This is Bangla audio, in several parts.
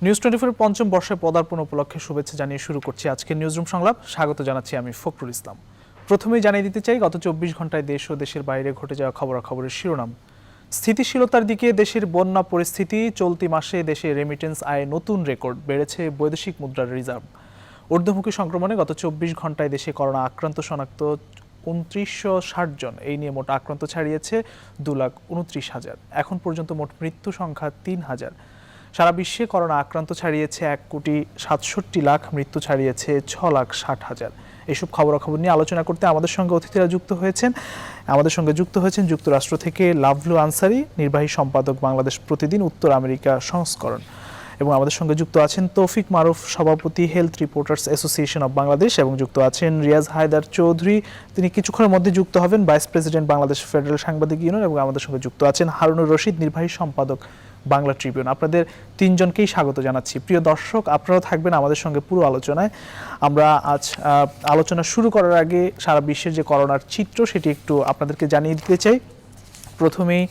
নিউজ 24 পঞ্চম বর্ষে পদার্পণ উপলক্ষে শুভেচ্ছা জানিয়ে শুরু করছি আজকের নিউজরুম সংলাপ। স্বাগত জানাচ্ছি আমি ফখরুল ইসলাম। প্রথমেই জানিয়ে দিতে চাই, গত 24 ঘন্টায় দেশ ও দেশের বাইরে ঘটে যাওয়া খবরাখবরের শিরোনাম। স্থিতিশীলতার দিকে দেশের বন্যা পরিস্থিতি। চলতি মাসে দেশে রেমিটেন্স আয়ে নতুন রেকর্ড, বেড়েছে বৈদেশিক মুদ্রার রিজার্ভ। ঊর্ধ্বমুখী সংক্রমণে গত 24 ঘন্টায় দেশে করোনা আক্রান্ত শনাক্ত ২৯৬০ জন। এই নিয়ে মোট আক্রান্ত ছাড়িয়েছে ২,২৯,০০০। এখন পর্যন্ত মোট মৃত্যু সংখ্যা ৩,০০০। সারা বিশ্বে করোনা আক্রান্ত ছাড়িয়েছে ১,৬৭,০০,০০০, মৃত্যু ছাড়িয়েছে ৬,৬০,০০০। এইসব খবরাখবর নিয়ে আলোচনা করতে আমাদের সঙ্গে অতিথিরা যুক্ত হয়েছেন। যুক্তরাষ্ট্র থেকে লাভলু আনসারী, নির্বাহী সম্পাদক বাংলাদেশ প্রতিদিন উত্তর আমেরিকা সংস্করণ, এবং আমাদের সঙ্গে যুক্ত আছেন তৌফিক মারুফ, সভাপতি health reporters association of Bangladesh, এবং যুক্ত আছেন রিয়াজ হায়দার চৌধুরী, তিনি কিছুক্ষণের মধ্যে যুক্ত হবেন, ভাইস প্রেসিডেন্ট বাংলাদেশ ফেডারেল সাংবাদিক ইউনিয়ন, এবং আমাদের সঙ্গে যুক্ত আছেন হারুনুর রশিদ, নির্বাহী সম্পাদক বাংলা ট্রিবিউন। আপনাদের তিনজনকেই স্বাগত জানাচ্ছি। প্রিয় দর্শক, আপনারাও থাকবেন আমাদের সঙ্গে পুরো আলোচনায়। আমরা আজ আলোচনা শুরু করার আগে সারা বিশ্বের যে করোনার চিত্র সেটি একটু আপনাদেরকে জানিয়ে দিতে চাই। প্রথমেই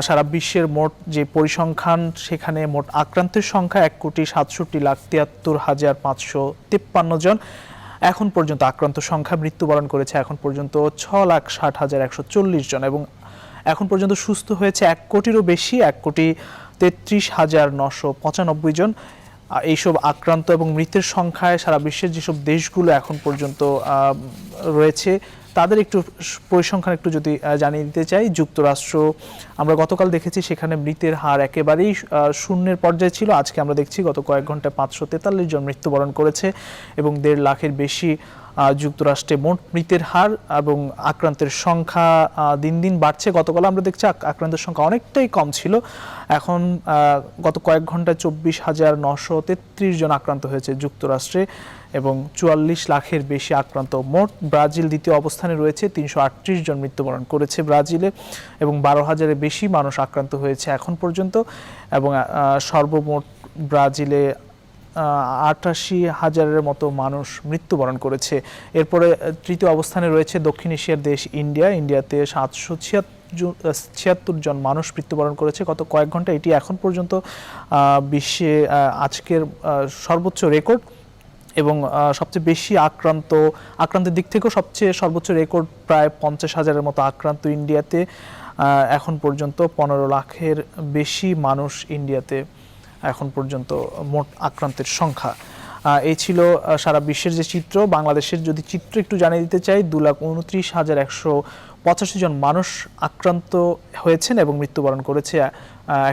সারা বিশ্বের মোট যে পরিসংখ্যান, সেখানে মোট আক্রান্তের সংখ্যা ১,৬৭,৭৩,৫৫৩ জন। এখন পর্যন্ত আক্রান্ত সংখ্যা, মৃত্যুবরণ করেছে এখন পর্যন্ত ৬,৬০,১৪০ জন, এবং এখন পর্যন্ত সুস্থ হয়েছে ১ কোটিরও বেশি, ১,৩৩,৯৯৫ জন। এইসব আক্রান্ত এবং মৃতের সংখ্যায় সারা বিশ্বের যেসব দেশগুলো এখন পর্যন্ত রয়েছে তাদের একটু পরিসংখ্যান একটু যদি জানিয়ে দিতে চাই। যুক্তরাষ্ট্র, আমরা গতকাল দেখেছি সেখানে মৃতের হার একেবারেই শূন্যের পর্যায়ে ছিল। আজকে আমরা দেখছি গত কয়েক ঘন্টায় ৫৪৩ জন মৃত্যুবরণ করেছে, এবং ১.৫ লাখের বেশি যুক্তরাষ্ট্রে মোট মৃতের হার, এবং আক্রান্তের সংখ্যা দিন দিন বাড়ছে। গতকাল আমরা দেখছি আক্রান্তের সংখ্যা অনেকটাই কম ছিল। এখন গত কয়েক ঘন্টায় ২৪,৯৩৩ জন আক্রান্ত হয়েছে যুক্তরাষ্ট্রে, এবং ৪৪ লাখের বেশি আক্রান্ত মোট। ব্রাজিল দ্বিতীয় অবস্থানে রয়েছে, ৩৩৮ জন মৃত্যুবরণ করেছে ব্রাজিলে, এবং ১২,০০০-এর বেশি মানুষ আক্রান্ত হয়েছে এখন পর্যন্ত, এবং সর্বমোট ব্রাজিলে ৮৮,০০০-এর মতো মানুষ মৃত্যুবরণ করেছে। এরপরে তৃতীয় অবস্থানে রয়েছে দক্ষিণ এশিয়ার দেশ ইন্ডিয়াতে ৭৭৬ জন মানুষ মৃত্যুবরণ করেছে গত কয়েক ঘন্টা। এটি এখন পর্যন্ত বিশ্বে আজকের সর্বোচ্চ রেকর্ড, এবং সবচেয়ে বেশি আক্রান্তের দিক থেকেও সর্বোচ্চ রেকর্ড, প্রায় ৫০,০০০-এর মতো আক্রান্ত ইন্ডিয়াতে। এখন পর্যন্ত ১৫ লাখের বেশি মানুষ ইন্ডিয়াতে এখন পর্যন্ত মোট আক্রান্তের সংখ্যা। এই ছিল সারা বিশ্বের যে চিত্র। বাংলাদেশের যদি চিত্র একটু জানিয়ে দিতে চাই, ২,২৯,১৮৫ জন মানুষ আক্রান্ত হয়েছেন এবং মৃত্যুবরণ করেছে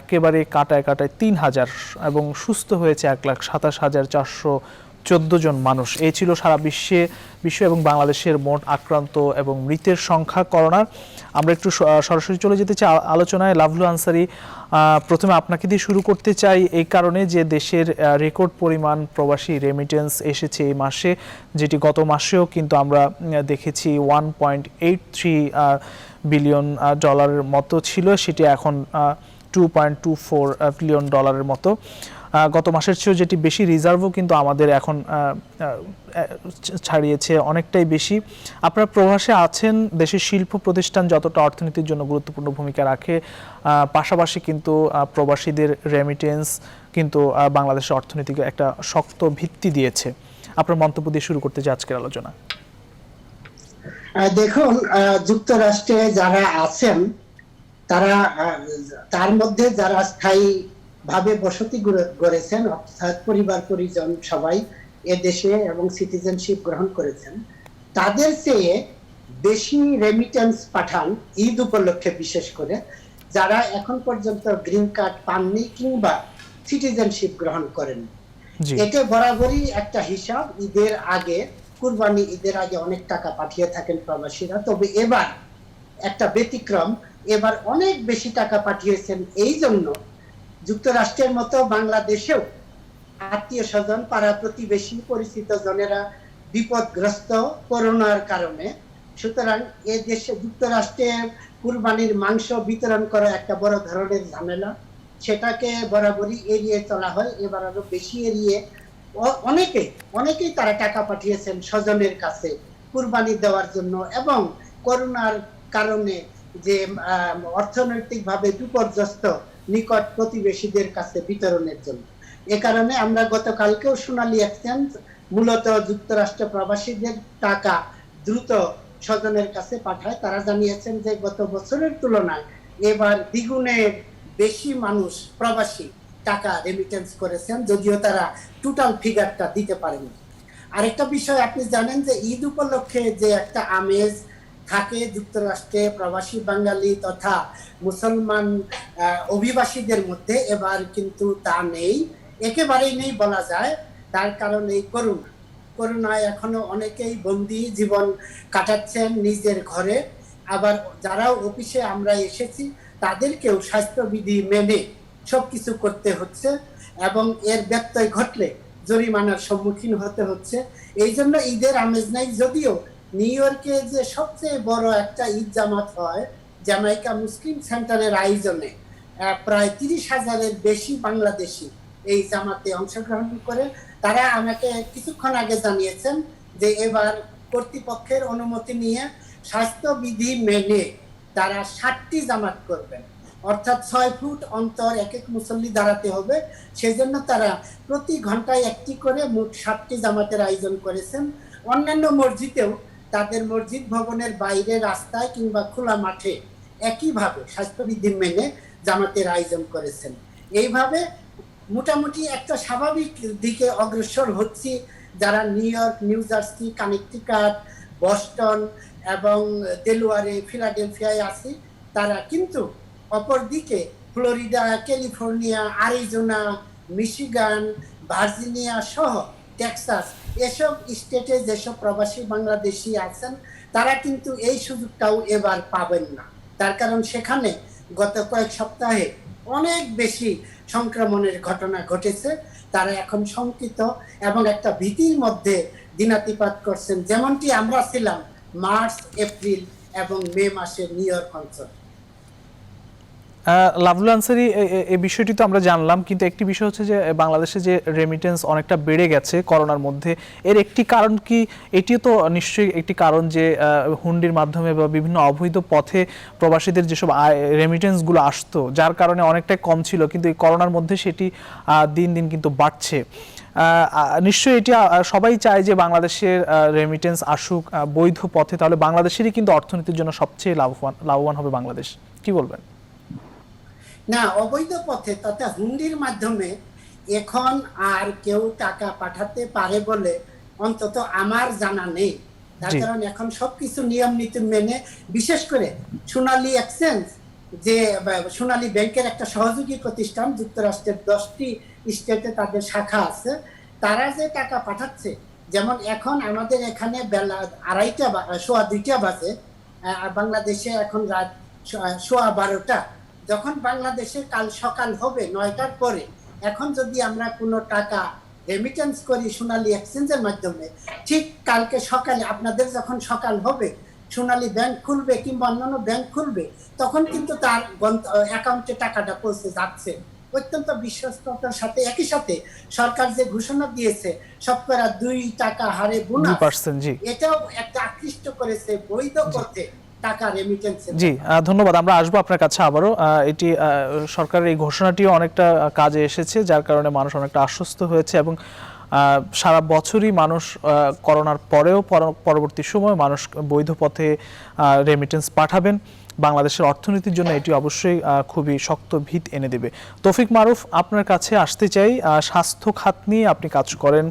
একেবারে কাটায় ৩,০০০, এবং সুস্থ হয়েছে ১,২৭,৪১৪ জন মানুষ। এই ছিল সারা বিশ্ব এবং বাংলাদেশের মোট আক্রান্ত এবং মৃতের সংখ্যা করোনার। আমরা একটু সরাসরি চলে যেতে চাই আলোচনায়। লাভলু আনসারী, প্রথমে আপনাকে দিয়ে শুরু করতে চাই, এই কারণে যে দেশের রেকর্ড পরিমাণ প্রবাসী রেমিটেন্স এসেছে এই মাসে, যেটি গত মাসেও কিন্তু আমরা দেখেছি 1.83 বিলিয়ন ডলারের মতো ছিল, সেটি এখন 2.24 বিলিয়ন ডলারের মতো। গত মাসের চেয়েও যেটি বেশি, রিজার্ভও কিন্তু আমাদের এখন ছাড়িয়েছে অনেকটাই বেশি। আপনারা প্রবাসে আছেন, দেশের শিল্প প্রতিষ্ঠান যতটা অর্থনীতির জন্য গুরুত্বপূর্ণ ভূমিকা রাখে, পাশাপাশি কিন্তু প্রবাসীদের রেমিটেন্স কিন্তু বাংলাদেশের অর্থনীতিকে একটা শক্ত ভিত্তি দিয়েছে। আপনার মন্তব্য দিয়ে শুরু করতে চাই আজকের আলোচনা। দেখুন, যুক্তরাষ্ট্রে যারা আছেন তার মধ্যে যারা স্থায়ী ভাবে বসতি গড়েছেন, অর্থাৎ পরিবার পরিজন সবাই এদেশে এবং সিটিজেনশিপ গ্রহণ করেছেন, তাদের চেয়ে বেশি রেমিটেন্স পাঠান ঈদ উপলক্ষে, বিশেষ করে যারা এখন পর্যন্ত গ্রিন কার্ড পাননি কিংবা সিটিজেনশিপ গ্রহণ করেন। এটা বরাবরই একটা হিসাব। কুরবানি ঈদের আগে অনেক টাকা পাঠিয়ে থাকেন প্রবাসীরা, তবে এবার একটা ব্যতিক্রম, এবার অনেক বেশি টাকা পাঠিয়েছেন। এই জন্য যুক্তরাষ্ট্রের মতো বাংলাদেশেও আত্মীয় স্বজন, পাড়া প্রতিবেশী, পরিচিত জনেরা বিপদগ্রস্ত করোনার কারণে। সুতরাং এ দেশে যুক্তরাষ্ট্রে কুরবানির মাংস বিতরণ করা একটা বড় ধরনের ঝামেলা, সেটাকে বরাবরই এড়িয়ে চলা হয়। এবার আরো বেশি এড়িয়ে অনেকেই তারা টাকা পাঠিয়েছেন স্বজনের কাছে কুরবানি দেওয়ার জন্য, এবং করোনার কারণে যে অর্থনৈতিকভাবে বিপর্যস্ত নিকট প্রতিবেশীদের কাছে বিতরণের জন্য। এ কারণে আমরা গতকালকেও সোনালী এক্সচেঞ্জ মূলত যুক্তরাষ্ট্র প্রবাসীদের টাকা দ্রুত স্বজনের কাছে পাঠায়। তারা জানিয়েছেন যে গত বছরের তুলনায় এবার দ্বিগুণের বেশি মানুষ প্রবাসী টাকা রেমিটেন্স করেছেন, যদিও তারা টোটাল ফিগারটা দিতে পারেনি। আরেকটা বিষয় আপনি জানেন যে ঈদ উপলক্ষে যে একটা আমেজ থাকে যুক্তরাষ্ট্রে প্রবাসী বাঙালি তথা মুসলমান অভিবাসীদের মধ্যে, এবার কিন্তু তা নেই, একেবারেই নেই বলা যায়। তার কারণ এই করোনায় এখনো অনেকেই বন্দি জীবন কাটাচ্ছেন নিজের ঘরে। আবার যারা অফিসে আমরা এসেছি তাদেরকেও স্বাস্থ্যবিধি মেনে সবকিছু করতে হচ্ছে এবং এর ব্যত্যয় ঘটলে জরিমানার সম্মুখীন হতে হচ্ছে। এই জন্য ঈদের আমেজ নাই। যদিও নিউ ইয়র্কে যে সবচেয়ে বড় একটা ঈদ জামাত হয় জ্যামাইকা মুসলিম সেন্টারের আয়োজনে, প্রায় 30,000-এর বেশি বাংলাদেশি এই জামাতে অংশগ্রহণ করে। তারা আমাকে কিছুক্ষণ আগে জানিয়েছেন যে এবার কর্তৃপক্ষের অনুমতি নিয়ে স্বাস্থ্যবিধি মেনে তারা 60টি জামাত করবেন, অর্থাৎ 6 ফুট অন্তর এক এক মুসল্লি দাঁড়াতে হবে। সেজন্য তারা প্রতি ঘন্টায় একটি করে মোট 60টি জামাতের আয়োজন করেছেন। অন্যান্য মসজিদেও তাদের মসজিদ ভবনের বাইরে রাস্তায় কিংবা খোলা মাঠে একইভাবে স্বাস্থ্যবিধি মেনে জামাতের আয়োজন করেছেন। এইভাবে মোটামুটি একটা স্বাভাবিক দিকে অগ্রসর হচ্ছি। যারা new York, new jersey, Connecticut, Boston এবং ডেলওয়ারে, ফিলাডেলফিয়ায় আছি তারা কিন্তু অপরদিকে ফ্লোরিডা, ক্যালিফোর্নিয়া, আরিজোনা, মিশিগান, ভার্জিনিয়া সহ টেক্সাস এসব স্টেটে যেসব প্রবাসী বাংলাদেশি আছেন তারা কিন্তু এই সুযোগটাও এবার পাবেন না। তার কারণ সেখানে গত কয়েক সপ্তাহে অনেক বেশি সংক্রমণের ঘটনা ঘটেছে। তারা এখন শঙ্কিত এবং একটা ভীতির মধ্যে দিনাতিপাত করছেন, যেমনটি আমরা ছিলাম মার্চ, এপ্রিল এবং মে মাসে নিউ ইয়র্ক অঞ্চলে। লাভলু আনসারী, এই বিষয়টি তো আমরা জানলাম, কিন্তু একটি বিষয় হচ্ছে যে বাংলাদেশে যে রেমিটেন্স অনেকটা বেড়ে গেছে করোনার মধ্যে, এর একটি কারণ কি? এটিও তো নিশ্চয়ই একটি কারণ যে হুন্ডির মাধ্যমে বা বিভিন্ন অবৈধ পথে প্রবাসীদের যেসব রেমিটেন্সগুলো আসতো, যার কারণে অনেকটাই কম ছিল, কিন্তু এই করোনার মধ্যে সেটি দিন দিন কিন্তু বাড়ছে। নিশ্চয়ই এটি সবাই চায় যে বাংলাদেশের রেমিটেন্স আসুক বৈধ পথে, তাহলে বাংলাদেশেরই কিন্তু অর্থনীতির জন্য সবচেয়ে লাভবান হবে বাংলাদেশ। কি বলবেন? না, অবৈধ পথে তথা হুন্ডির মাধ্যমে এখন আর কেউ টাকা পাঠাতে পারে বলে অন্তত আমার জানা নেই। তার কারণ এখন সবকিছু নিয়ম নীতি মেনে, বিশেষ করে সোনালী এক্সচেঞ্জ যে সোনালী ব্যাংকের একটা সহযোগী প্রতিষ্ঠান, যুক্তরাষ্ট্রের 10টি স্টেটে তাদের শাখা আছে, তারা যে টাকা পাঠাচ্ছে, যেমন এখন আমাদের এখানে বেলা 2:30 সোয়া 2টা বাজে, বাংলাদেশে এখন রাত সোয়া 12টা। যখন বাংলাদেশে কাল সকাল হবে 9টার পরে, এখন যদি আমরা কোনো টাকা রেমিটেন্স করি সোনালী এক্সচেঞ্জের মাধ্যমে, ঠিক কালকে সকালে আপনাদের যখন সকাল হবে সোনালী ব্যাংক খুলবে কিংবা অন্যান্য ব্যাংক খুলবে, তখন কিন্তু তার অ্যাকাউন্টে টাকাটা পৌঁছে যাচ্ছে অত্যন্ত বিশ্বস্ততার সাথে। একই সাথে সরকার যে ঘোষণা দিয়েছে শতকরা 2% হারে বোনাস, এটাও একটা আকৃষ্ট করেছে বৈধ পথে টাকা রেমিটেন্স। জি, ধন্যবাদ। আমরা আসবো আপনার কাছে আবারও। এটি সরকারের এই ঘোষণাটিও অনেকটা কাজে এসেছে, যার কারণে মানুষ অনেকটা আশ্বস্ত হয়েছে এবং সারা বছরই মানুষ করোনার পরেও পরবর্তী সময় মানুষ বৈধ পথে রেমিটেন্স পাঠাবেন। বাংলাদেশের অর্থনীতির জন্য এটি অবশ্যই খুবই শক্ত ভিত এনে দেবে। তৌফিক মারুফ, আপনার কাছে আসতে চাই। স্বাস্থ্য খাত নিয়ে আপনি কাজ করেন।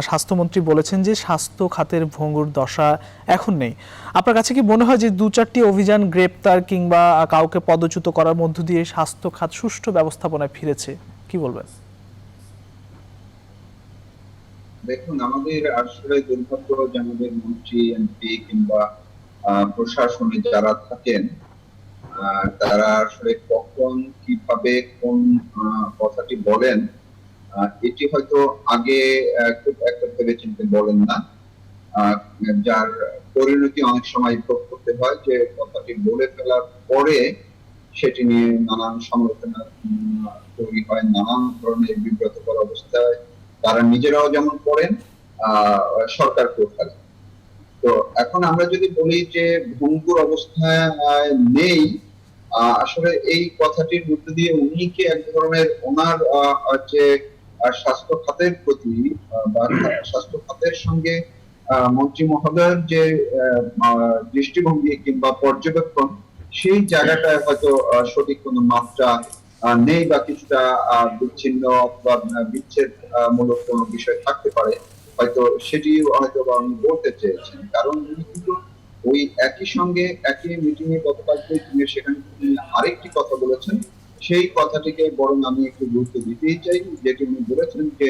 স্বাস্থ্যমন্ত্রী বলেছেন যে স্বাস্থ্য খাতের ভঙ্গুর দশা এখন নেই। আপনার কাছে কি মনে হয় যে 2-4টি অভিযান, গ্রেপ্তার কিংবা কাউকে পদচ্যুত করার মধ্য দিয়ে স্বাস্থ্য খাত সুষ্ঠু ব্যবস্থাপনায় ফিরেছে? কি বলবেন? দেখুন, আমাদের আসলে দুর্ভাগ্য যে আমাদের মন্ত্রী, এমপি কিংবা প্রশাসনে যারা থাকেন তারা আসলে কখন কিভাবে কোন কথাটি বলেন এটি হয়তো আগে খুব একটা ভেবে চিন্তে বলেন না, যার পরিণতি অনেক সময় ভোগ করতে হয় যে কথাটি বলে ফেলার পরে সেটি নিয়ে নানান সমালোচনা তৈরি হয়, নানান ধরনের বিব্রতকর অবস্থায় তারা নিজেরাও যেমন করেন, সরকারকেও ফেলে। তো এখন আমরা যদি বলি যে ভঙ্গুর অবস্থায় নেই, আসলে এই কথাটির মধ্যে দিয়ে উনি কি এক ধরনের ওনার যে স্বাস্থ্য খাতের প্রতি বা স্বাস্থ্য খাতের সঙ্গে মন্ত্রী মহোদয়ের যে দৃষ্টিভঙ্গি কিংবা পর্যবেক্ষণ, সেই জায়গাটায় হয়তো সঠিক কোনো মাত্রা নেই বা কিছুটা বিচ্ছিন্ন বা বিচ্ছেদ মূলক কোনো বিষয় থাকতে পারে, হয়তো সেটি হয়তো বা উনি বলতে চেয়েছেন। কারণ উনি কিন্তু ওই একই সঙ্গে একই মিটিং এ গতকাল তিনি সেখানে তিনি আরেকটি কথা বলেছেন, সেই কথাটিকে বরং আমি একটু গুরুত্ব দিতেই চাই, যেটি উনি বলেছেন যে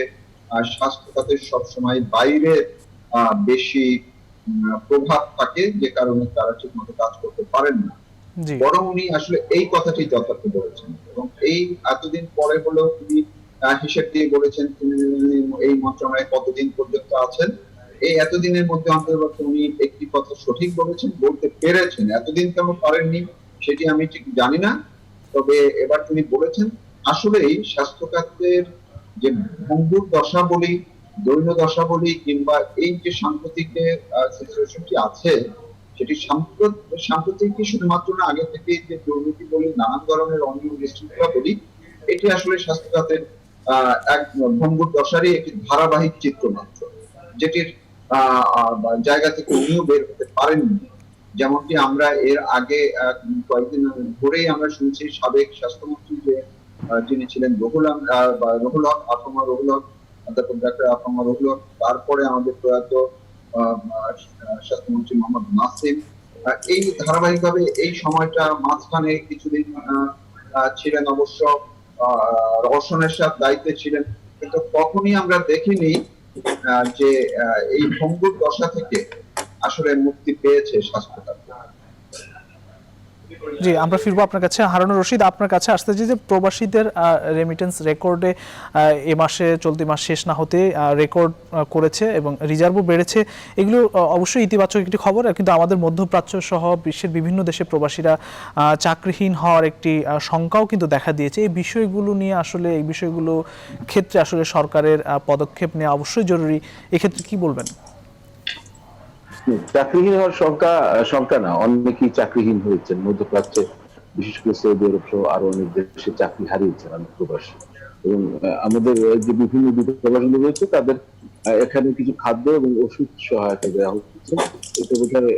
স্বাস্থ্য খাতের সবসময় বাইরে বেশি প্রভাব থাকে, যে কারণে তারা ঠিক মতো কাজ করতে পারেন না। জি বরং উনি আসলে এই কথাটি যথার্থ বলেছেন, এবং এই এতদিন পরে হলেও তিনি হিসেব দিয়ে বলেছেন তিনি এই মন্ত্রণালয়ে কতদিন পর্যন্ত আছেন। এই এতদিনের মধ্যে অন্তত উনি একটি কথা সঠিক বলেছেন, বলতে পেরেছেন। এতদিন কেন পারেননি সেটি আমি ঠিক জানি না, তবে এবার তিনি বলেছেন আসলেই স্বাস্থ্য খাতের যে ভঙ্গুর দশা বলি, দৈন্য দশা বলি, কিংবা এই যে সাম্প্রতিক যে সিচুয়েশনটি আছে, সেটি সাম্প্রতিক কি শুধুমাত্র না, আগে থেকে যে দুর্নীতি বলি, নানান ধরনের অনিয়ম বিশৃঙ্খলা বলি, এটি আসলে স্বাস্থ্য খাতের এক ভঙ্গুর দশারই একটি ধারাবাহিক চিত্র মাত্র, যেটির জায়গা থেকে উনিও বের হতে পারেননি। যেমনটি আমরা এর আগে কয়েকদিন ধরেই আমরা শুনছি সাবেক স্বাস্থ্যমন্ত্রী যে যিনি ছিলেন রুহুল হক, আফমা রুহুল হক, অধ্যাপক ডাক্তার আফমা রুহুল হক, তারপরে আমাদের প্রয়াত স্বাস্থ্যমন্ত্রী মোহাম্মদ নাসিম, এই ধারাবাহিকভাবে এই সময়টা মাঝখানে কিছুদিন ছিলেন অবশ্য রওশনের সাথে দায়িত্বে ছিলেন, কিন্তু কখনই আমরা দেখিনি যে এই ভঙ্গুর দশা থেকে আসলে মুক্তি পেয়েছে স্বাস্থ্য খাত। জি আমরা ফিরবো আপনার কাছে। হারুনুর রশিদ, আপনার কাছে আসতে যে প্রবাসীদের রেমিটেন্স রেকর্ডে এ মাসে চলতি মাস শেষ না হতে রেকর্ড করেছে এবং রিজার্ভও বেড়েছে, এগুলো অবশ্যই ইতিবাচক একটি খবর। কিন্তু আমাদের মধ্যপ্রাচ্য সহ বিশ্বের বিভিন্ন দেশে প্রবাসীরা চাকরিহীন হওয়ার একটি শঙ্কাও কিন্তু দেখা দিয়েছে। এই বিষয়গুলো নিয়ে আসলে এই বিষয়গুলো ক্ষেত্রে আসলে সরকারের পদক্ষেপ নেওয়া অবশ্যই জরুরি, এক্ষেত্রে কি বলবেন? চাকরিহীন হওয়ার সংখ্যা না, অনেকেই চাকরিহীন হয়েছেন মধ্যপ্রাচ্যে, বিশেষ করে সৌদি আরব সহ আরো অনেক দেশে চাকরি হারিয়েছেন অনেক প্রবাসী। এবং আমাদের যে বিভিন্ন প্রবাসী রয়েছে তাদের এখানে কিছু খাদ্য এবং ওষুধ সহায়তা দেওয়া হচ্ছে। এটা বোধহয়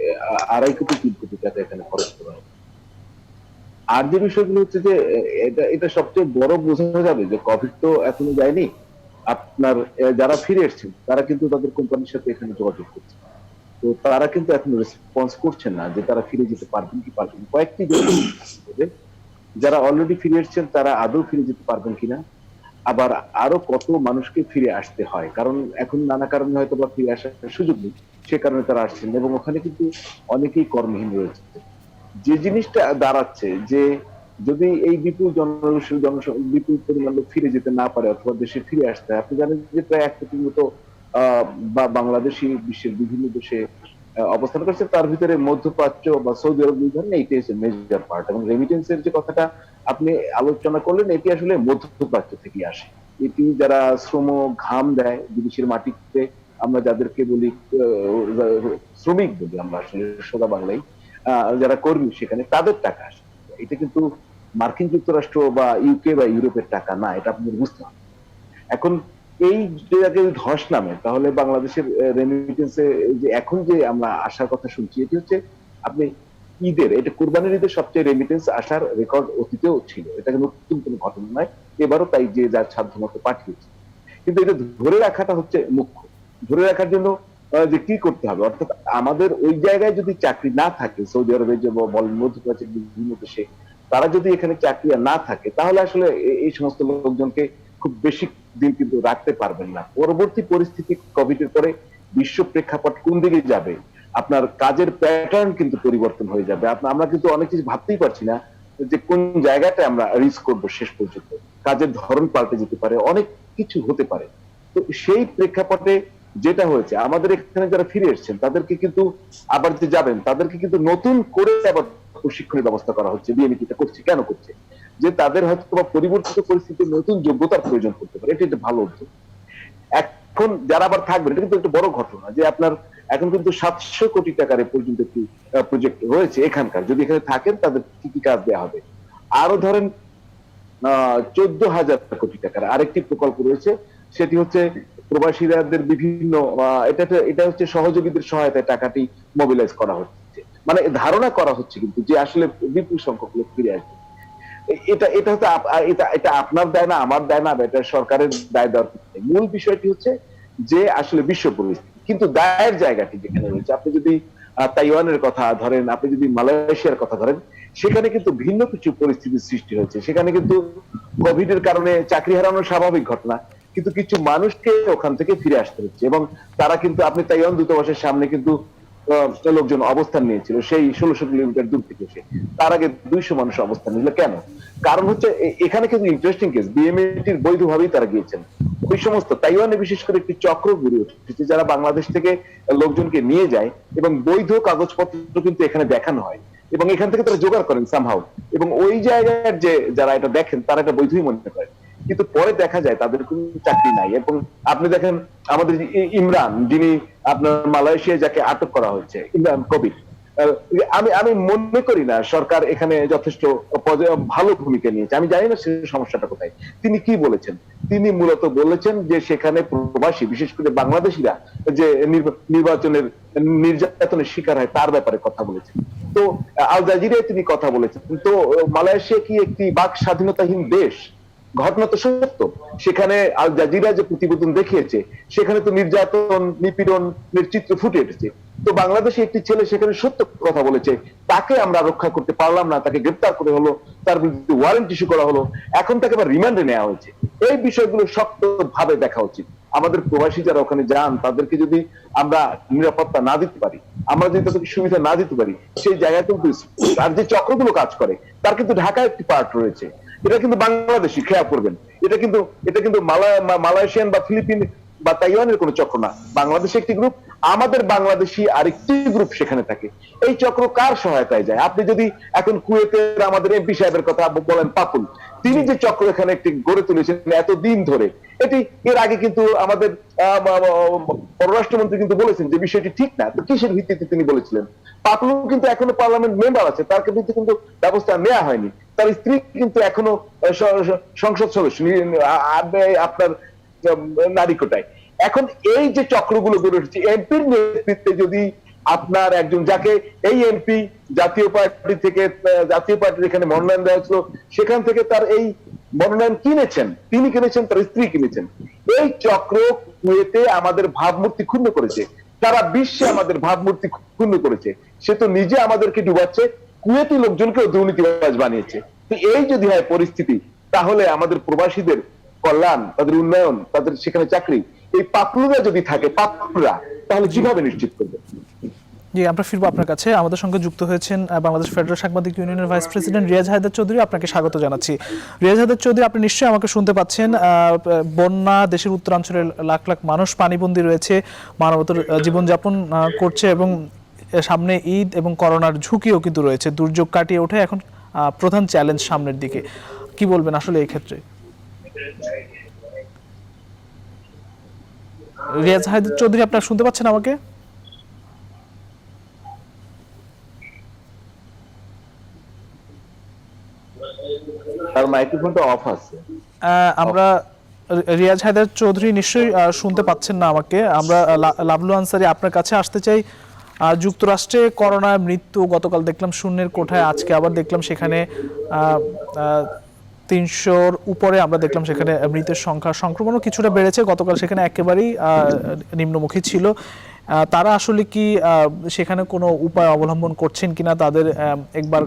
2.5 কোটি 3 কোটি টাকা এখানে খরচ করা হবে। আর যে বিষয়গুলো হচ্ছে যে এটা সবচেয়ে বড় বোঝা যাবে যে কোভিড তো এখনো যায়নি, আপনার যারা ফিরে এসেছেন তারা কিন্তু তাদের কোম্পানির সাথে এখানে যোগাযোগ করছে, তো তারা কিন্তু এখন রেসপন্স করছে না যে তারা ফিরে যেতে পারবেন কি পারবেন। কয়েকটি যারা অলরেডি ফিরে এসেছেন তারা আদৌ ফিরে যেতে পারবেন কিনা, আবার আরো কত মানুষকে ফিরে আসতে হয়, কারণ এখন নানা কারণে হয়তো বা ফিরে আসার সুযোগ নেই, সে কারণে তারা আসছেন। এবং ওখানে কিন্তু অনেকেই কর্মহীন রয়েছে। যে জিনিসটা দাঁড়াচ্ছে যে যদি এই বিপুল পরিমাণ লোক ফিরে যেতে না পারে অথবা দেশে ফিরে আসতে হয়, আপনি জানেন যে প্রায় 1 কোটির মতো বা বাংলাদেশি বিশ্বের বিভিন্ন দেশে অবস্থান করছে, তার ভিতরে মধ্যপ্রাচ্য বা সৌদি আরব দুই ধরনের, এইটাই হচ্ছে মেজর পার্ট। এবং রেমিটেন্সের যে কথাটা আপনি আলোচনা করলেন, এটি আসলে মধ্যপ্রাচ্য থেকে আসে। এটি যারা শ্রম ঘাম দেয় বিদেশের মাটিতে, আমরা যাদেরকে বলি শ্রমিক বলি আমরা আসলে সোজা বাংলায়, যারা কর্মী সেখানে, তাদের টাকা আসে। এটা কিন্তু মার্কিন যুক্তরাষ্ট্র বা ইউকে বা ইউরোপের টাকা না, এটা আপনাদের বুঝতে হবে। এখন এই যদি ধস নামে তাহলে বাংলাদেশের রেমিটেন্সে যে এখন যে আমরা আসার কথা শুনছি, এটি হচ্ছে আপনি ঈদের, এটা কুরবানির ঈদের সবচেয়ে রেমিটেন্স আসার রেকর্ড অতীতেও ছিল, এটা নতুন কোনো ঘটনা নয়, এবারও তাই যে যার সাধ্য মতো পাঠিয়েছে। কিন্তু এটা ধরে রাখাটা হচ্ছে মুখ্য। ধরে রাখার জন্য যে কি করতে হবে, অর্থাৎ আমাদের ওই জায়গায় যদি চাকরি না থাকে, সৌদি আরবে যে বলেন মধ্যপ্রাচ্যের বিভিন্ন দেশে, তারা যদি এখানে চাকরি না থাকে তাহলে আসলে এই সমস্ত লোকজনকে খুব বেশি দিন কিন্তু রাখতে পারবেন না। পরবর্তী পরিস্থিতি কোভিড এর পরে বিশ্ব প্রেক্ষাপট কোন দিকে যাবে, আপনার কাজের প্যাটার্ন কিন্তু পরিবর্তন হয়ে যাবে। আমরা কিন্তু অনেক কিছু ভাবতেই পারছি না যে কোন জায়গাটা আমরা রিস্ক করবো, শেষ পর্যন্ত কাজের ধরন পাল্টে যেতে পারে, অনেক কিছু হতে পারে। তো সেই প্রেক্ষাপটে যেটা হয়েছে, আমাদের এখানে যারা ফিরে এসেছেন তাদেরকে কিন্তু আবার যে যাবেন তাদেরকে কিন্তু নতুন করে আবার প্রশিক্ষণের ব্যবস্থা করা হচ্ছে। বিএনপিটা করছে, কেন করছে? যে তাদের হয়তো পরিবর্তিত পরিস্থিতিতে নতুন যোগ্যতার প্রয়োজন করতে পারে, এটা একটা ভালো উদ্যোগ। এখন যারা আবার থাকবেন, এটা কিন্তু একটা বড় ঘটনা যে আপনার এখন কিন্তু 700 কোটি টাকার পর্যন্ত একটি প্রজেক্ট রয়েছে এখানকার, যদি এখানে থাকেন তাদের কি কি কাজ দেওয়া হবে। আরো ধরেন 14,000 কোটি টাকার আরেকটি প্রকল্প রয়েছে, সেটি হচ্ছে প্রবাসীদের বিভিন্ন এটা হচ্ছে সহযোগীদের সহায়তায় টাকাটি মোবিলাইজ করা হচ্ছে, মানে ধারণা করা হচ্ছে কিন্তু যে আসলে বিপুল সংখ্যক লোক ফিরে আসবে। এটা এটা হচ্ছে এটা এটা আপনার দায় না, আমার দায় না, এটা সরকারের দায় দেওয়ার কিছু নেই। মূল বিষয়টি হচ্ছে যে আসলে বিশ্ব পরিস্থিতি, কিন্তু দায়ের জায়গাটি যেখানে রয়েছে, আপনি যদি তাইওয়ানের কথা ধরেন, আপনি যদি মালয়েশিয়ার কথা ধরেন, সেখানে কিন্তু ভিন্ন কিছু পরিস্থিতির সৃষ্টি হয়েছে। সেখানে কিন্তু কোভিড এর কারণে চাকরি হারানো স্বাভাবিক ঘটনা, কিন্তু কিছু মানুষকে ওখান থেকে ফিরে আসতে হচ্ছে, এবং তারা কিন্তু, আপনি তাইওয়ান দূতাবাসের সামনে কিন্তু লোকজন অবস্থান নিয়েছিল সেই 1600 কিলোমিটার দূর থেকে। তার আগে 200 মানুষ অবস্থান নিল। কেন? কারণ হচ্ছে এখানে কিন্তু ইন্টারেস্টিং কেস, বিএমএটির বৈধভাবেই তারা গিয়েছেন। ওই সমস্ত তাইওয়ানে বিশেষ করে একটি চক্র গড়ে উঠেছে যারা বাংলাদেশ থেকে লোকজনকে নিয়ে যায় এবং বৈধ কাগজপত্র কিন্তু এখানে দেখানো হয়, এবং এখান থেকে তারা জোগাড় করেন সামহাউ, এবং ওই জায়গার যে যারা এটা দেখেন তারা এটা বৈধই মনে করেন, কিন্তু পরে দেখা যায় তাদের কোনো চাকরি নাই। এবং আপনি দেখেন আমাদের ইমরান, যিনি আপনার মালয়েশিয়ায় যাকে আটক করা হয়েছে, ইমরান কবির, আমি মনে করি না সরকার এখানে যথেষ্ট ভালো ভূমিকা নিয়েছে। আমি জানি না সে সমস্যাটা কোথায়। তিনি কি বলেছেন? তিনি মূলত বলেছেন যে সেখানে প্রবাসী, বিশেষ করে বাংলাদেশিরা যে নির্বাচনের নির্যাতনের শিকার হয় তার ব্যাপারে কথা বলেছেন। তো আল জাজিরায় তিনি কথা বলেছেন। তো মালয়েশিয়া কি একটি বাক স্বাধীনতাহীন দেশ? ঘটনা তো সত্য। সেখানে আল জাজিরা যে প্রতিবেদন দেখিয়েছে সেখানে তো নির্যাতন, নিপীড়নের চিত্র ফুটে উঠেছে। তো বাংলাদেশে একটি ছেলে সেখানে সত্য কথা বলেছে, তাকে আমরা রক্ষা করতে পারলাম না, তাকে গ্রেপ্তার করে হলো, তার বিরুদ্ধে ওয়ারেন্ট ইস্যু করা হলো, এখন তাকে আবার রিমান্ডে নেওয়া হয়েছে। এই বিষয়গুলো শক্তভাবে দেখা উচিত। আমাদের প্রবাসী যারা ওখানে যান তাদেরকে যদি আমরা নিরাপত্তা না দিতে পারি, আমরা যদি তাদেরকে সুবিধা না দিতে পারি, সেই জায়গায় কিন্তু আর যে চক্রগুলো কাজ করে তার কিন্তু ঢাকায় একটি পার্ট রয়েছে। এটা কিন্তু বাংলাদেশি, খেয়াল করবেন, এটা কিন্তু মালয়েশিয়ান বা ফিলিপিন বা তাইওয়ানের কোনো চক্র না, বাংলাদেশে একটি গ্রুপ, আমাদের বাংলাদেশি আরেকটি গ্রুপ সেখানে থাকে। এই চক্র কার সহায়তায় যায়? আপনি যদি এখন কুয়েতের আমাদের এমপি সাহেবের কথা বলেন, পাপুল, তিনি যে চক্র এখানে একটি গড়ে তুলেছেন এতদিন ধরে, এটি এর আগে কিন্তু আমাদের পররাষ্ট্রমন্ত্রী কিন্তু বলেছেন যে বিষয়টি ঠিক না। তো কিসের ভিত্তিতে তিনি বলেছিলেন? পাপুল কিন্তু এখনো পার্লামেন্ট মেম্বার আছে, তার বিরুদ্ধে কিন্তু ব্যবস্থা নেওয়া হয়নি। তার স্ত্রী কিন্তু এখনো সংসদ সদস্য আপনার নারীকোটায়। এখন এই যে চক্রগুলো গড়ে উঠেছে এমপির নেতৃত্বে, যদি আপনার একজন যাকে এই এমপি জাতীয় পার্টির এখানে মনোনয়ন দেওয়া হয়েছিল, সেখান থেকে তার এই মনোনয়ন কিনেছেন, তিনি কিনেছেন, তার স্ত্রী কিনেছেন। এই চক্র কুয়েতে আমাদের ভাবমূর্তি ক্ষুণ্ণ করেছে, সারা বিশ্বে আমাদের ভাবমূর্তি ক্ষুণ্ণ করেছে। সে তো নিজে আমাদেরকে ডুবাচ্ছে, কুয়েতি লোকজনকে দুর্নীতিবাজ বানিয়েছে। তো এই যদি হয় পরিস্থিতি, তাহলে আমাদের প্রবাসীদের কল্যাণ, তাদের উন্নয়ন, তাদের সেখানে চাকরি, এই পাপলুরা যদি থাকে, পাপলুরা তাহলে কিভাবে নিশ্চিত করবে? জি, আমরা ফিরবো আপনার কাছে। আমাদের সঙ্গে যুক্ত হয়েছেন বাংলাদেশ ফেডারেল সাংবাদিক ইউনিয়নের ভাইস প্রেসিডেন্ট রিয়াজ হায়দার চৌধুরী। আপনাকে স্বাগত জানাচ্ছি। রিয়াজ হায়দার চৌধুরী, আপনি নিশ্চয়ই আমাকে শুনতে পাচ্ছেন। বন্যা, দেশের উত্তরাঞ্চলের লাখ লাখ মানুষ পানিবন্দী রয়েছে, মানবতার জীবনযাপন করছে, এবং সামনে ঈদ এবং করোনার ঝুঁকিও কিন্তু রয়েছে। দুর্যোগ কাটিয়ে ওঠে এখন প্রধান চ্যালেঞ্জ সামনের দিকে। কি বলবেন আসলে এই ক্ষেত্রে? রিয়াজ হায়দার চৌধুরী, আপনারা শুনতে পাচ্ছেন আমাকে? তার মাইক্রোফোনটা অফ আছে। আমরা রিয়াজ হায়দার চৌধুরী নিশ্চয়ই শুনতে পাচ্ছেন না আমাকে। আমরা লাভলু আনসারী আপনার কাছে আসতে চাই। যুক্তরাষ্ট্রে করোনায় মৃত্যু গতকাল দেখলাম শূন্যের কোঠায়, আজকে আবার দেখলাম সেখানে 300-র উপরে আমরা দেখলাম সেখানে মৃতের সংখ্যা। সংক্রমণও কিছুটা বেড়েছে, গতকাল সেখানে একেবারেই নিম্নমুখী ছিল। তারা আসলে কি সেখানে কোনো উপায় অবলম্বন করছেন কিনা? তাদের একবার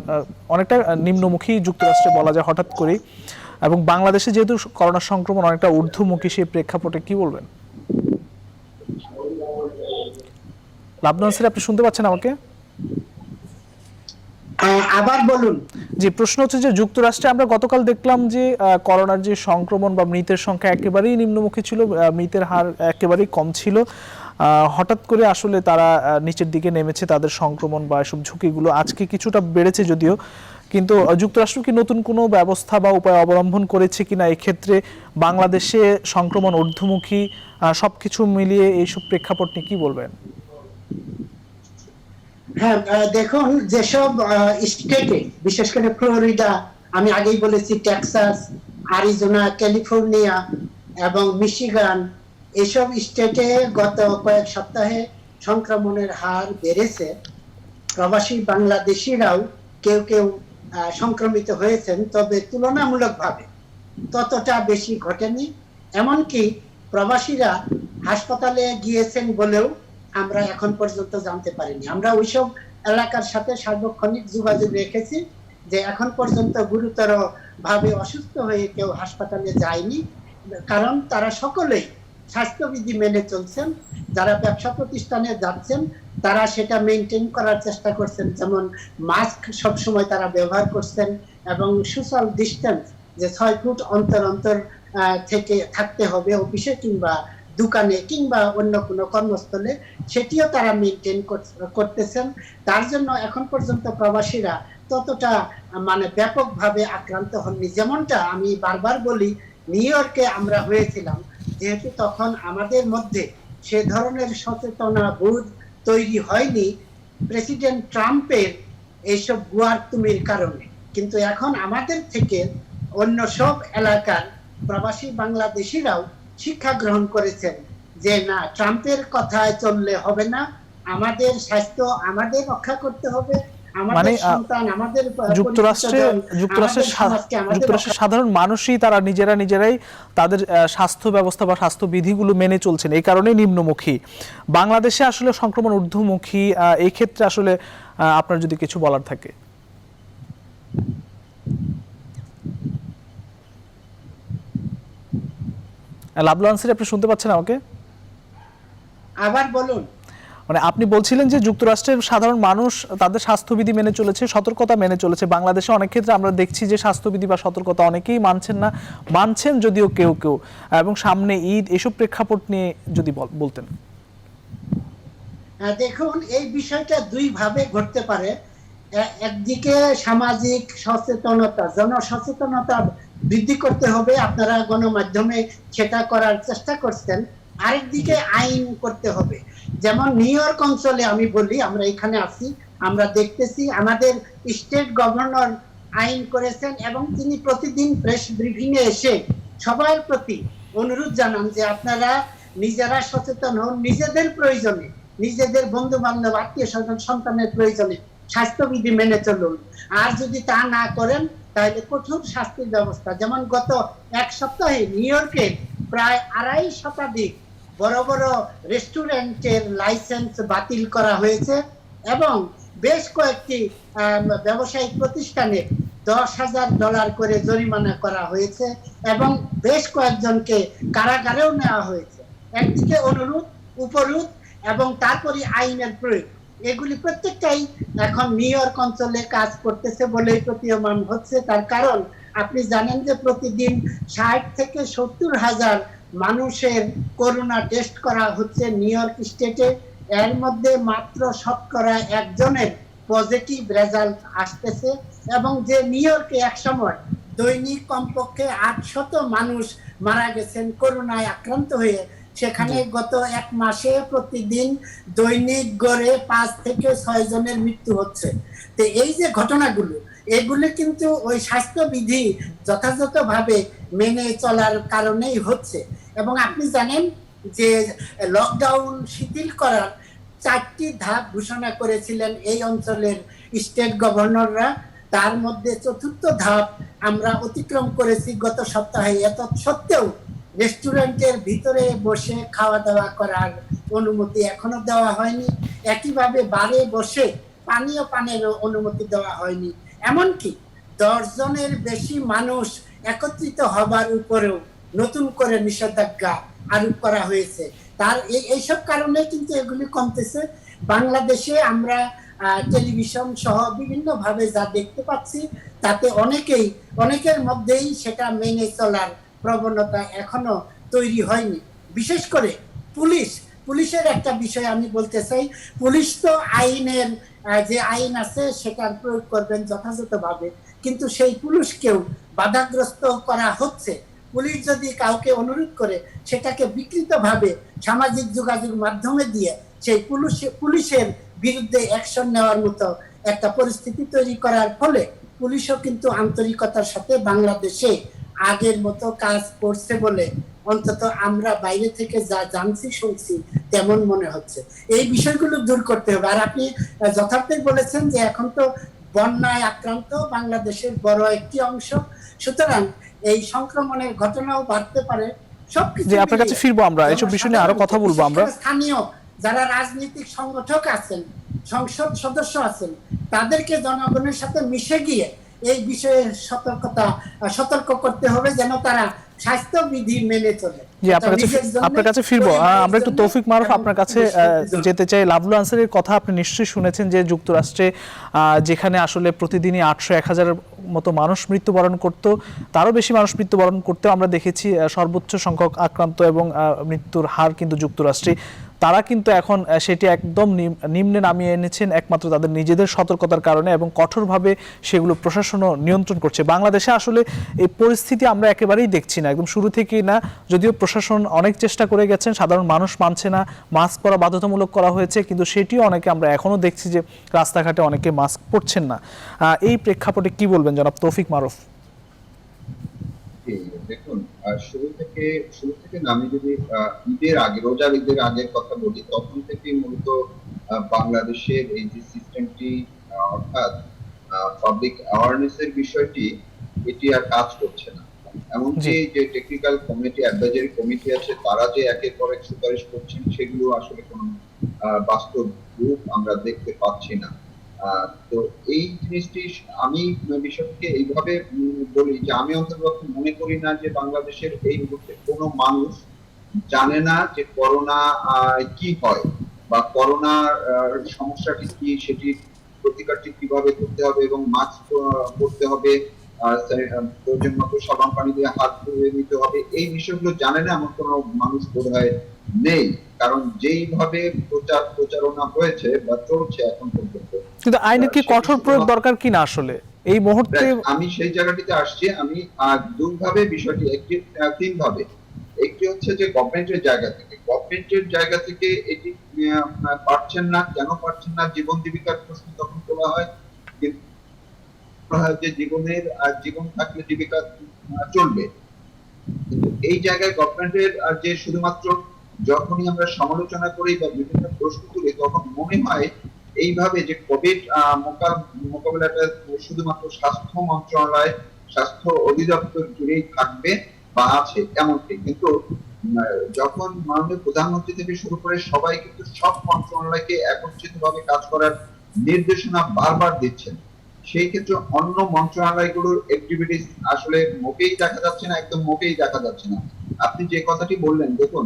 অনেকটা নিম্নমুখী যুক্তরাষ্ট্রে বলা যায় হঠাৎ করেই, এবং বাংলাদেশে যেহেতু করোনা সংক্রমণ অনেকটা ঊর্ধ্বমুখী, সেই প্রেক্ষাপটে কি বলবেন? লাভলু আনসারী, আপনি শুনতে পাচ্ছেন আমাকে? আবার বলুন। যে প্রশ্ন হচ্ছে যে যুক্তরাষ্ট্রে আমরা গতকাল দেখলাম যে করোনার যে সংক্রমণ বা মৃতের সংখ্যা একেবারেই নিম্নমুখী ছিল, মৃতের হার একেবারেই কম ছিল। হঠাৎ করে আসলে তারা নিচের দিকে নেমেছে, তাদের সংক্রমণ বা এসব ঝুঁকিগুলো আজকে কিছুটা বেড়েছে যদিও, কিন্তু যুক্তরাষ্ট্র কি নতুন কোনো ব্যবস্থা বা উপায় অবলম্বন করেছে কিনা এক্ষেত্রে? বাংলাদেশে সংক্রমণ ঊর্ধ্বমুখী, সবকিছু মিলিয়ে এইসব প্রেক্ষাপট নিয়ে কি বলবেন? হ্যাঁ, দেখুন, যেসব স্টেটে, বিশেষ করে ফ্লোরিডা, আমি আগেই বলেছি টেক্সাস, আরিজোনা, ক্যালিফোর্নিয়া, এবং মিশিগান এসব স্টেটে গত কয়েক সপ্তাহে সংক্রমণের হার বেড়েছে। প্রবাসী বাংলাদেশিরাও কেউ কেউ সংক্রমিত হয়েছেন, তবে তুলনামূলকভাবে ততটা বেশি ঘটেনি। এমনকি প্রবাসীরা হাসপাতালে গিয়েছেন বলেও আমরা এখন পর্যন্ত জানতে পারিনি। আমরা ওইসব এলাকার সাথে সার্বক্ষণিক যোগাযোগ রেখেছি যে এখন পর্যন্ত গুরুতর ভাবে অসুস্থ হয়ে কেউ হাসপাতালে যায়নি, কারণ তারা সকলেই স্বাস্থ্যবিধি মেনে চলছেন। যারা ব্যবসা প্রতিষ্ঠানে যাচ্ছেন তারা সেটা মেনটেন করার চেষ্টা করছেন, যেমন মাস্ক সবসময় তারা ব্যবহার করছেন এবং সোশ্যাল ডিস্টেন্স যে 6 ফুট অন্তর অন্তর থেকে থাকতে হবে অফিসে কিংবা দোকানে কিংবা অন্য কোনো কর্মস্থলে, সেটিও তারা মেনটেন করতেছেন। তার জন্য এখন পর্যন্ত প্রবাসীরা ততটা মানে ব্যাপকভাবে আক্রান্ত হননি। যেমনটা আমি বারবার বলি, নিউ ইয়র্কে আমরা হয়েছিলাম, যেহেতু তখন আমাদের মধ্যে সে ধরনের সচেতনা বোধ তৈরি হয়নি প্রেসিডেন্ট ট্রাম্পের এইসব গুয়ারতুমির কারণে, কিন্তু এখন আমাদের থেকে অন্য সব এলাকার প্রবাসী বাংলাদেশিরাও শিক্ষা গ্রহণ করেছেন যে না, ট্রাম্পের কথায় চললে হবে না, আমাদের স্বাস্থ্য আমাদের রক্ষা করতে হবে, আমাদের সন্তান আমাদের যুক্তরাষ্ট্রের সাধারণ মানুষই তারা নিজেরাই তাদের স্বাস্থ্য ব্যবস্থা বা স্বাস্থ্য বিধিগুলো মেনে চলছেন, এই কারণে নিম্নমুখী। বাংলাদেশে আসলে সংক্রমণ ঊর্ধ্বমুখী। এই ক্ষেত্রে আসলে আপনার যদি কিছু বলার থাকে। লাবলু আনসারী, আপনি শুনতে পাচ্ছেন আমাকে? আবার বলুন। মানে আপনি বলছিলেন যে যুক্তরাষ্ট্রের সাধারণ মানুষ তাদের স্বাস্থ্যবিধি মেনে চলেছে, সতর্কতা মেনে চলেছে। বাংলাদেশে অনেক ক্ষেত্রে আমরা দেখছি যে স্বাস্থ্যবিধি বা সতর্কতা অনেকেই মানছেন না, মানছেন যদিও কেউ কেউ, এবং সামনে ঈদ, এসব প্রেক্ষাপট নিয়ে যদি বলতেন। দেখুন, এই বিষয়টা দুই ভাবে ঘটতে পারে। একদিকে সামাজিক সচেতনতা, জনসচেতনতা বৃদ্ধি করতে হবে, আপনারা গণমাধ্যমে সেটা করার চেষ্টা করছেন। আরেকদিকে আইন করতে হবে। যেমন নিউ ইয়র্ক অঞ্চলে আমি বলি, আমরা এখানে আছি, আমরা দেখতেছি আমাদের স্টেট গভর্নর আইন করেছেন এবং তিনি প্রতিদিন প্রেস ব্রিফিং এ এসে সবার প্রতি অনুরোধ জানান যে আপনারা নিজেরা সচেতন হন, নিজেদের প্রয়োজনে, নিজেদের বন্ধু বান্ধব আত্মীয় স্বজন সন্তানের প্রয়োজনে স্বাস্থ্যবিধি মেনে চলুন, আর যদি তা না করেন তাহলে কঠোর শাস্তির ব্যবস্থা। যেমন গত এক সপ্তাহে নিউ ইয়র্কে প্রায় 2.5 শতাধিক বড় বড় রেস্টুরেন্টের লাইসেন্স বাতিল করা হয়েছে এবং বেশ কয়েকটি ব্যবসায়িক প্রতিষ্ঠানে $10,000 করে জরিমানা করা হয়েছে এবং বেশ কয়েকজনকে কারাগারেও নেওয়া হয়েছে। একদিকে অনুরোধ, উপরোধ এবং তারপরে আইনের প্রয়োগ, এগুলি প্রত্যেকটাই এখন নিউ ইয়র্ক অঞ্চলে কাজ করতেছে বলেই প্রতীয়মান হচ্ছে। তার কারণ আপনি জানেন যে প্রতিদিন 60 থেকে 70,000 মানুষের করোনা টেস্ট করা হচ্ছে নিউ ইয়র্ক স্টেটে। এর মধ্যে মাত্র শতকরা 1 জনের পজিটিভ রেজাল্ট আসতেছে এবং যে নিউ ইয়র্কে একসময় দৈনিক কমপক্ষে 800 মানুষ মারা গেছেন করোনায় আক্রান্ত হয়ে, সেখানে গত 1 মাসে প্রতিদিন দৈনিক গড়ে 5 থেকে 6 জনের মৃত্যু হচ্ছে। তো এই যে ঘটনাগুলো, এগুলো কিন্তু ওই স্বাস্থ্যবিধি যথাযথভাবে মেনে চলার কারণেই হচ্ছে। এবং আপনি জানেন যে লকডাউন শিথিল করার 4টি ধাপ ঘোষণা করেছিলেন এই অঞ্চলের স্টেট গভর্নররা। তার মধ্যে 4র্থ ধাপ আমরা অতিক্রম করেছি গত সপ্তাহে। এত সত্ত্বেও রেস্টুরেন্টের ভিতরে বসে খাওয়া দাওয়া করার অনুমতি এখনো দেওয়া হয়নি। একইভাবে বারে বসে পানীয় পানের অনুমতি দেওয়া হয়নি। এমনকি 10 জনের বেশি মানুষ একত্রিত হবার উপরেও নতুন করে নিষেধাজ্ঞা আরোপ করা হয়েছে। তার এইসব কারণে কিন্তু এগুলি কমতেছে। বাংলাদেশে আমরা টেলিভিশন সহ বিভিন্ন ভাবে যা দেখতে পাচ্ছি, তাতে অনেকের মধ্যেই সেটা মেনে চলার প্রবণতা এখনো তৈরি হয়নি। বিশেষ করে পুলিশের একটা বিষয় আমি বলতে চাই। পুলিশ তো আইনের যে আইন আছে সেটার প্রয়োগ করবেন যথাযথভাবে, কিন্তু সেই পুলিশকেও বাধাগ্রস্ত করা হচ্ছে। পুলিশ যদি কাউকে অনুরোধ করে সেটাকে বিকৃতভাবে সামাজিক যোগাযোগ মাধ্যমে দিয়ে সেই পুলিশের বিরুদ্ধে অ্যাকশন নেওয়ার মতো একটা পরিস্থিতি তৈরি করার ফলে পুলিশও কিন্তু আন্তরিকতার সাথে বাংলাদেশে আগের মতো কাজ করছে বলে অন্তত আমরা বাইরে থেকে যা জানছি শুনছি তেমন মনে হচ্ছে। এই বিষয়গুলো দূর করতে হবে। আর আপনি যথার্থই বলেছেন যে এখন তো বন্যায় আক্রান্ত বাংলাদেশের বড় একটি অংশ, সুতরাং এই সংক্রমণের ঘটনাও বাড়তে পারে। সবকিছু যে আপনার কাছে ফিরবো আমরা, এইসব বিষয় নিয়ে আরো কথা বলবো আমরা। স্থানীয় যারা রাজনৈতিক সংগঠক আছেন, সংসদ সদস্য আছেন, তাদেরকে জনগণের সাথে মিশে গিয়ে এই বিষয়ে সতর্ক করতে হবে যেন তারা স্বাস্থ্যবিধি মেনে চলে। জি, আপনার কাছে ফিরবো। আমরা একটু তৌফিক মারুফ আপনার কাছে যেতে চাই। লাভলু আনসারের কথা আপনি নিশ্চয়ই শুনেছেন যে যুক্তরাষ্ট্রে যেখানে আসলে প্রতিদিনই 800-1000 মতো মানুষ মৃত্যুবরণ করতো, তারও বেশি মানুষ মৃত্যুবরণ করতে আমরা দেখেছি। সর্বোচ্চ সংখ্যক আক্রান্ত এবং মৃত্যুর হার কিন্তু যুক্তরাষ্ট্রে। তারা কিন্তু এখন সেটি একদম নিম্নে নামিয়ে এনেছেন একমাত্র তাদের নিজেদের সতর্কতার কারণে, এবং কঠোরভাবে সেগুলো প্রশাসনও নিয়ন্ত্রণ করছে। বাংলাদেশে আসলে এই পরিস্থিতি আমরা একেবারেই দেখছি না, একদম শুরু থেকেই না। যদিও প্রশাসন অনেক চেষ্টা করে গেছেন, সাধারণ মানুষ মানছে না, মাস্ক পরা বাধ্যতামূলক করা হয়েছে, কিন্তু সেটিও অনেকে আমরা এখনো দেখছি যে রাস্তাঘাটে অনেকে মাস্ক পরছেন না। এই প্রেক্ষাপটে কি বলবেন জনাব তৌফিক মারুফ? দেখুন, শুরু থেকে আমি যদি ঈদের আগে, রোজার ঈদের আগের কথা বলি, তখন থেকে মূলত বাংলাদেশের এই যে সিস্টেমটি, অর্থাৎ পাবলিক অ্যাওয়ারনেস এর বিষয়টি, এটি আর কাজ করছে না। এমনকি যে টেকনিক্যাল কমিটি, অ্যাডভাইজারি কমিটি আছে, তারা যে একের পর এক সুপারিশ করছেন, সেগুলো আসলে কোনো বাস্তব রূপ আমরা দেখতে পাচ্ছি না। তো এই জিনিসটি আমি বিষয়টিকে এইভাবে বলি যে আমি অন্তত মনে করি না যে বাংলাদেশের এই মুহূর্তে কোনো মানুষ জানে না যে করোনা কি হয় বা করোনার সমস্যাটি কি, সেটি প্রতিকারটি কিভাবে করতে হবে এবং মাস্ক পরতে হবে, প্রয়োজন মতো সাবান পানি দিয়ে হাত ধুয়ে নিতে হবে, এই বিষয়গুলো জানে না এমন কোনো মানুষ বোধহয় নেই। কারণ যেইভাবে প্রচারণা হয়েছে বা চলছে এখন পর্যন্ত, কিন্তু আইনের কি কঠোর প্রয়োগ দরকার কিনা আসলে এই মুহূর্তে? আমি সেই জায়গাটিতে আসছি। আমি দুইভাবে বিষয়টি, তিনভাবে। একটি হচ্ছে যে গভর্নমেন্টের জায়গা থেকে এটি পারছেন না। কেন পারছেন না? জীবন জীবিকার প্রশ্ন তখন তোলা হয় যে জীবন থাকলে জীবিকা চলবে। কিন্তু এই জায়গায় গভর্নমেন্টের যে শুধুমাত্র যখনই আমরা সমালোচনা করি বা বিভিন্ন প্রশ্ন তুলি, তখন মনে হয় এইভাবে যে কোভিড মোকাবিলাটা শুধুমাত্র স্বাস্থ্য মন্ত্রণালয়, স্বাস্থ্য অধিদপ্তর জুড়েই থাকবে বা আছে এমনটি। কিন্তু যখন মাননীয় প্রধানমন্ত্রী থেকে শুরু করে সবাই কিন্তু সব মন্ত্রণালয়কে একত্রিতভাবে কাজ করার নির্দেশনা বারবার দিচ্ছেন, সেই ক্ষেত্রে অন্য মন্ত্রণালয়গুলোর অ্যাক্টিভিটিস আসলে মোটেই দেখা যাচ্ছে না, একদম মোটেই দেখা যাচ্ছে না। আপনি যে কথাটি বললেন, দেখুন,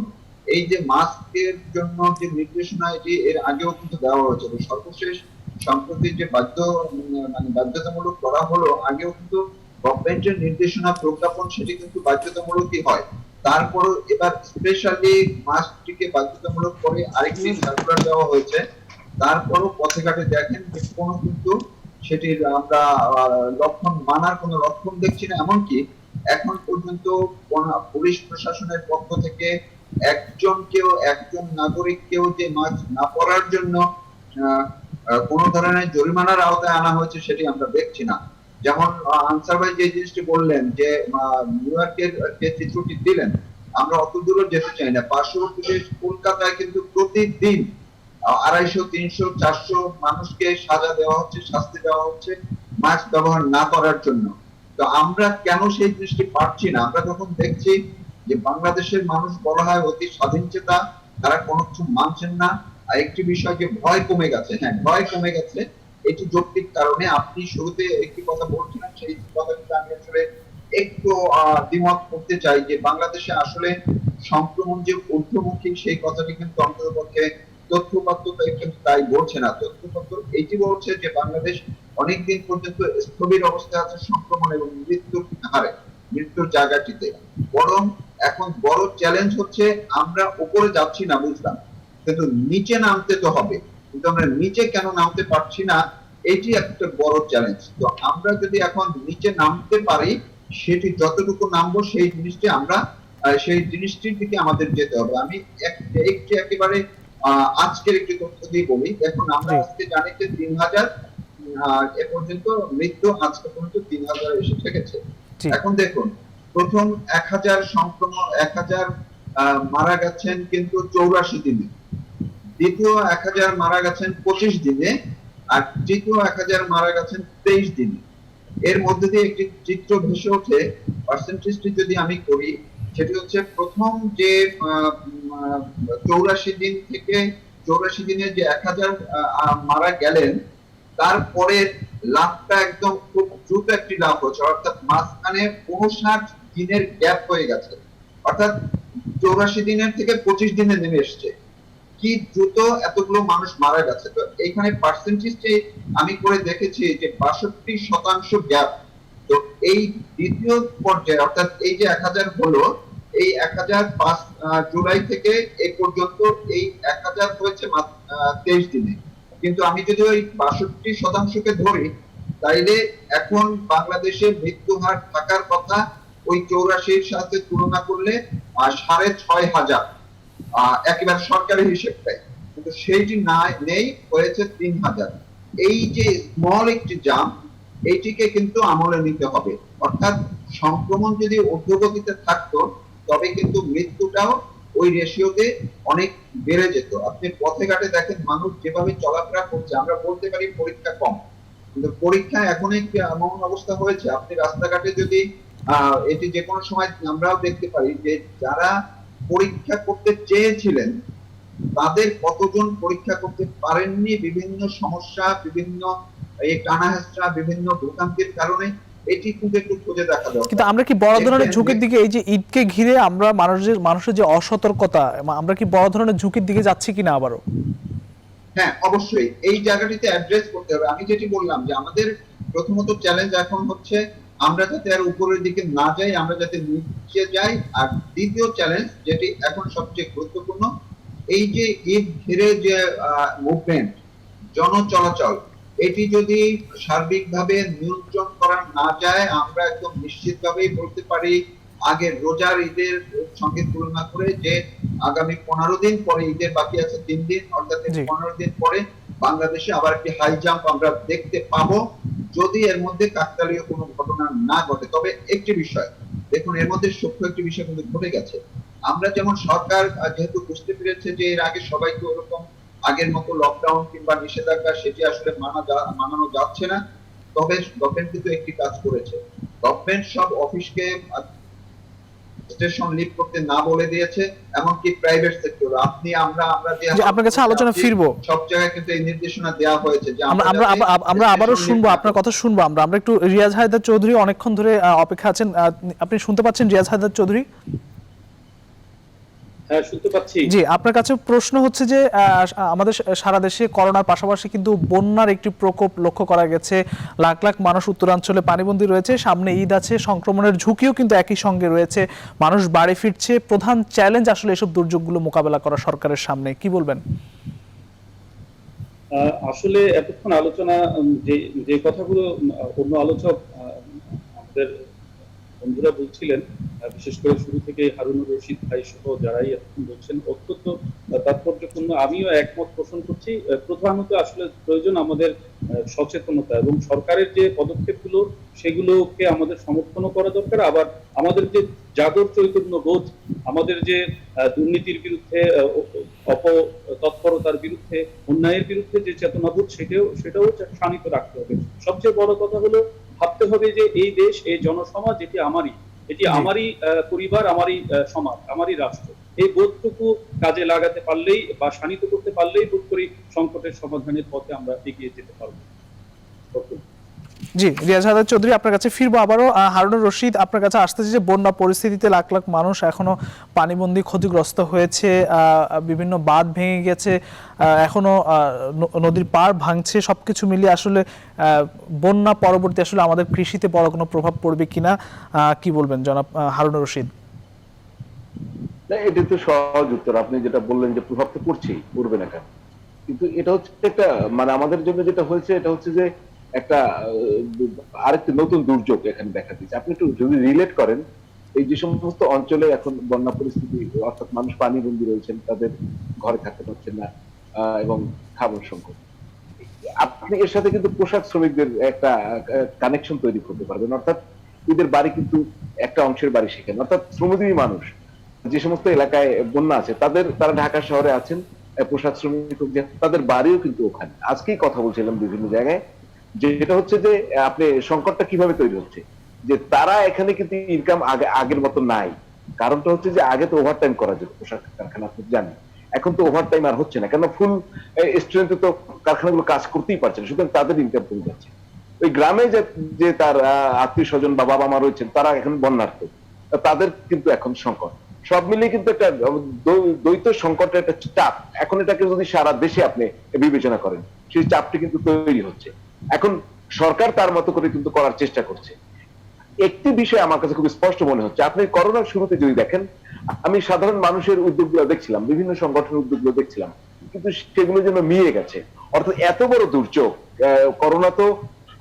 এই যে মাস্কের জন্য যে নির্দেশনা, এটি এর আগেও কিন্তু দেওয়া হয়েছে। সর্বশেষ সম্প্রতি যে বাধ্যতামূলক করা হলো, আগেও কিন্তু গভর্নমেন্টের নির্দেশনা প্রজ্ঞাপন সেটি কিন্তু বাধ্যতামূলকই হয়। তারপরও এবার স্পেশালি মাস্কটিকে বাধ্যতামূলক করে আরেকটি সার্কুলার দেওয়া হয়েছে। তারপরও পথে ঘাটে দেখেন যে কোনো কিন্তু সেটির আমরা লক্ষণ মানার কোনো লক্ষণ দেখছি না। এমনকি এখন পর্যন্ত পুলিশ প্রশাসনের পক্ষ থেকে একজন নাগরিককেও যে মাস্ক না পরার জন্য কোন ধরনের জরিমানার আওতায় আনা হয়েছে, সেটি আমরা দেখছি না। যেমন আনসার ভাই যে জিনিসটি বললেন যে নিউ ইয়র্কের যে চিত্রটি দিলেন, আমরা অত দূরও যেতে চাই না। পার্শ্ববর্তী দেশ কলকাতায় কিন্তু প্রতিদিন 250, 300, 400 মানুষকে সাজা দেওয়া হচ্ছে, শাস্তি দেওয়া হচ্ছে মাস্ক ব্যবহার না করার জন্য। তো আমরা কেন সেই জিনিসটি পারছি না? আমরা যখন দেখছি যে বাংলাদেশের মানুষ বলা হয় অতি স্বাধীনচেতা, তারা কোনো কিছু মানছেন না। আর একটি বিষয় যে ভয় কমে গেছে, হ্যাঁ ভয় কমে গেছে, এটি যৌক্তিক কারণে। আপনি শুরুতে একটি কথা বলছিলেন, সেই কথাটা আমি আসলে একটু দ্বিমত করতে চাই যে বাংলাদেশে আসলে সংক্রমণ যে ঊর্ধ্বমুখী, সেই কথাটি কিন্তু অন্ততপক্ষে তথ্যপত্র কিন্তু তাই বলছে না। তথ্যপত্র এটি বলছে যে বাংলাদেশ অনেকদিন পর্যন্ত স্থবির অবস্থায় আছে সংক্রমণ এবং মৃত্যুর জায়গাটিতে। বরং এখন বড় চ্যালেঞ্জ হচ্ছে আমরা উপরে যাচ্ছি না বুঝলাম, কিন্তু নিচে নামতে তো হবে। কিন্তু আমরা নিচে কেন নামতে পারছি না, এটি একটা বড় চ্যালেঞ্জ। তো আমরা যদি এখন নিচে নামতে পারি, সেটি যতটুকু নামবো সেই জিনিসটির দিকে আমাদের যেতে হবে। আমি একটি একেবারে আজকের একটি তথ্য দিয়ে বলি। এখন আমরা আজকে জানি যে 3000 এ পর্যন্ত মৃত্যু আজকে পর্যন্ত 3000 এসে ঠেকেছে। এখন দেখুন, প্রথম 1000 সংক্রমণ 1000 মারা গেছেন কিন্তু 84 দিনে, দ্বিতীয় 1000 মারা গেছেন 25 দিনে, আর তৃতীয় 1000 মারা গেছেন 23 দিনে। এর মধ্যে দিয়ে একটি চিত্র ভেসে ওঠে, পার্সেন্টেজটি যদি আমি করি, সেটি হচ্ছে প্রথম যে 84 দিন থেকে 84 দিনে যে 1000 মারা গেলেন, তারপরে লাভটা একদম খুব দ্রুত একটি লাভ হচ্ছে, অর্থাৎ মাঝখানে 59 দিনের গ্যাপ হয়ে গেছে, অর্থাৎ 84 দিনের থেকে 25 দিনে নেমে এসছে। কি দ্রুত এতগুলো মানুষ মারা গেছে। তো এইখানে পার্সেন্টেজটি আমি করে দেখেছি যে 62% গ্যাপ। তো এই দ্বিতীয় পর্যায়ে, অর্থাৎ এই যে 1000 হলো, এই 1005 জুলাই থেকে এই পর্যন্ত এই 1000 হয়েছে 23 দিনে। কিন্তু আমি যদি ওই 62%কে ধরি, তাইলে এখন বাংলাদেশে মৃত্যু হার থাকার কথা ওই 84-র সাথে তুলনা করলে 6500, একেবারে সরকারি হিসেবটাই, কিন্তু সেইটি নেই, হয়েছে 3000। এই যে স্মল একটি জাম্প, এইটিকে কিন্তু আমলে নিতে হবে। অর্থাৎ সংক্রমণ যদি ঊর্ধ্বগতিতে থাকতো, তবে কিন্তু মৃত্যুটাও ওই রেশিওতে অনেক বেড়ে যেত। আপনি পথে ঘাটে দেখেন মানুষ যেভাবে চলাফেরা করছে, আমরা বলতে পারি পরীক্ষা কম, কিন্তু পরীক্ষা এখন একটি এমন অবস্থা হয়েছে, আপনি রাস্তাঘাটে যদি এটি যে কোনো সময় আমরাও দেখতে পারি যে যারা পরীক্ষা করতে চেয়েছিলেন তাদের কতজন পরীক্ষা করতে পারেননি, বিভিন্ন সমস্যা, বিভিন্ন এই টানাহেঁচড়া, বিভিন্ন ভোগান্তির কারণে। এটি কিন্তু একটু খুঁজে দেখা দরকার। কিন্তু আমরা কি বড় ধরনের ঝুঁকির দিকে, এই যে ঈদকে ঘিরে আমরা মানুষের যে অসতর্কতা, আমরা কি বড় ধরনের ঝুঁকির দিকে যাচ্ছি কিনা আবারও? হ্যাঁ, অবশ্যই এই জায়গাটিতে অ্যাড্রেস করতে হবে। আমি যেটি বললাম যে আমাদের প্রথমত চ্যালেঞ্জ এখন হচ্ছে আমরা যাতে আর উপরের দিকে না যাই, আমরা যাতে নিচে যাই। আর দ্বিতীয় চ্যালেঞ্জ, যেটি এখন সবচেয়ে গুরুত্বপূর্ণ, এই যে ঈদ ঘিরে যে মুভমেন্ট, জনচলাচল, এটি যদি সার্বিকভাবে নিয়ন্ত্রণ করা না যায়, আমরা একদম নিশ্চিতভাবেই বলতে পারি আগে রোজার ঈদের সঙ্গে তুলনা করে যে আগামী 15 দিন পরে, ঈদের বাকি আছে 3 দিন, অর্থাৎ 15 দিন পরে বাংলাদেশে আবার একটি হাই জাম্প আমরা দেখতে পাবো, যদি এর মধ্যে কাকতালীয় কোনো ঘটনা না ঘটে। তবে একটি বিষয় দেখুন, এর মধ্যে সূক্ষ্ম একটি বিষয় কিন্তু ঘটে গেছে। আমরা যেমন সরকার যেহেতু বুঝতে পেরেছে যে এর আগে সবাইকে ওরকম আগের মতো লকডাউন কিংবা নিষেধাজ্ঞা সেটি আসলে মানানো যাচ্ছে না, তবে গভর্নমেন্ট কিন্তু একটি কাজ করেছে। গভর্নমেন্ট সব অফিসকে স্টেশন লিভ করতে না বলে দিয়েছে, এমনকি প্রাইভেট সেক্টর, আপনি আমরা যে আপনার কাছে আলোচনা ফিরবো, সব জায়গায় কিন্তু এই নির্দেশনা দেওয়া হয়েছে যে আমরা আবারও শুনবো আপনার কথা, শুনবো আমরা একটু রিয়াজ হায়দার চৌধুরী অনেকক্ষণ ধরে অপেক্ষা আছেন, আপনি শুনতে পাচ্ছেন রিয়াজ হায়দার চৌধুরী? হ্যাঁ, শুনতে পাচ্ছি। জি, আপনার কাছে প্রশ্ন হচ্ছে যে আমাদের সারা দেশে করোনার পাশাপাশি কিন্তু বন্যার একটি প্রকোপ লক্ষ্য করা গেছে, লাখ লাখ মানুষ উত্তরাঞ্চলে পানিবন্দী রয়েছে, সামনে ঈদ আছে, সংক্রমণের ঝুঁকিও কিন্তু একই সঙ্গে রয়েছে, মানুষ বাড়ি ফিরছে, প্রধান চ্যালেঞ্জ আসলে এসব দুর্যোগগুলো মোকাবেলা করা সরকারের সামনে, কি বলবেন? আসলে এতক্ষণ আলোচনা যে কথাগুলো অন্য আলোচক আমাদের বন্ধুরা বলছিলেন, বিশেষ করে শুরু থেকে হারুনুর রশিদ ভাই সহ যারাই এখন বলছেন, অত্যন্ত তাৎপর্যপূর্ণ। আমিও একমত পোষণ করছি। প্রধানত আসলে প্রয়োজন আমাদের সচেতনতা, এবং সরকারের যে পদক্ষেপগুলো সেগুলোকে আমাদের সমর্থন করা দরকার। আবার আমাদের যে জাগর চৈতন্য বোধ, আমাদের যে দুর্নীতির বিরুদ্ধে, অপতৎপরতার বিরুদ্ধে, অন্যায়ের বিরুদ্ধে যে চেতনাবোধ, সেটাও শানিত রাখতে হবে। সবচেয়ে বড় কথা হলো ভাবতে হবে যে এই দেশ, এই জনসমাজ, এটি আমারই পরিবার, আমারই সমাজ, আমারই রাষ্ট্র। এই বোধটুকু কাজে লাগাতে পারলেই বা শানিত করতে পারলেই বোধ করি সংকটের সমাধানের পথে আমরা এগিয়ে যেতে পারবো। জি, রিয়াজ হায়দার চৌধুরী আপনার কাছে ফিরবো আবারও। হারুনুর রশিদ আপনার কাছে আসতেছে যে বন্যা পরিস্থিতিতে লাখ লাখ মানুষ এখনো পানিবন্দী, ক্ষতিগ্রস্ত হয়েছে, বিভিন্ন বাঁধ ভেঙে গেছে, এখনো নদীর পাড় ভাঙছে, সবকিছু মিলিয়ে আসলে বন্যা পরবর্তী আসলে আমাদের কৃষিতে বড় কোনো প্রভাব পড়বে কিনা, কি বলবেন জনাব হারুনুর রশিদ? এটা তো সহজ উত্তর, আপনি যেটা বললেন যে প্রভাব তো পড়বে না কেন, কিন্তু এটা হচ্ছে একটা মানে আমাদের জন্য যেটা হয়েছে, এটা হচ্ছে যে একটা আরেকটি নতুন দুর্যোগ এখানে দেখা দিচ্ছে। আপনি একটু যদি রিলেট করেন, এই যে সমস্ত অঞ্চলে এখন বন্যা পরিস্থিতি, অর্থাৎ মানুষ পানিবন্দী রয়েছেন, তাদের ঘরে থাকতে পারছেন না, এবং খাবার সংকট, আপনি এর সাথে কিন্তু পোশাক শ্রমিকদের একটা কানেকশন তৈরি করতে পারবেন। অর্থাৎ এদের বাড়ি কিন্তু একটা অংশের বাড়ি সেখানে, অর্থাৎ শ্রমজীবী মানুষ যে সমস্ত এলাকায় বন্যা আছে তারা ঢাকা শহরে আছেন, পোশাক শ্রমিক হোক, তাদের বাড়িও কিন্তু ওখানে। আজকেই কথা বলছিলাম বিভিন্ন জায়গায়, যেটা হচ্ছে যে আপনি সংকটটা কিভাবে তৈরি হচ্ছে, যে তারা এখানে কিন্তু ইনকাম আগের মতো নাই। কারণটা হচ্ছে যে আগে তো ওভারটাইম করা যেত পোশাক কারখানা, আপনি জানেন, এখন তো ওভারটাইম আর হচ্ছে না, কেন ফুল স্ট্রেন্থে তো কারখানাগুলো কাজ করতেই পারছে না, সুতরাং তাদের ইনকাম কমে যাচ্ছে। ওই গ্রামে যে তার আত্মীয় স্বজন বা বাবা মা রয়েছেন তারা এখন বন্যার্থ, তাদের কিন্তু এখন সংকট, সব মিলিয়ে কিন্তু একটা দ্বৈত সংকটের একটা চাপ। এখন এটাকে যদি সারা দেশে আপনি বিবেচনা করেন, সেই চাপটি কিন্তু তৈরি হচ্ছে। এখন সরকার তার মতো করে কিন্তু করার চেষ্টা করছে। একটি বিষয় আমার কাছে খুব স্পষ্ট মনে হচ্ছে, আপনি করোনার শুরুতে যদি দেখেন, আমি সাধারণ মানুষের উদ্যোগগুলো দেখছিলাম, বিভিন্ন সংগঠনের উদ্যোগগুলো দেখছিলাম, কিন্তু সেগুলো যেন মিয়ে গেছে। অর্থাৎ এত বড় দুর্যোগ, করোনা তো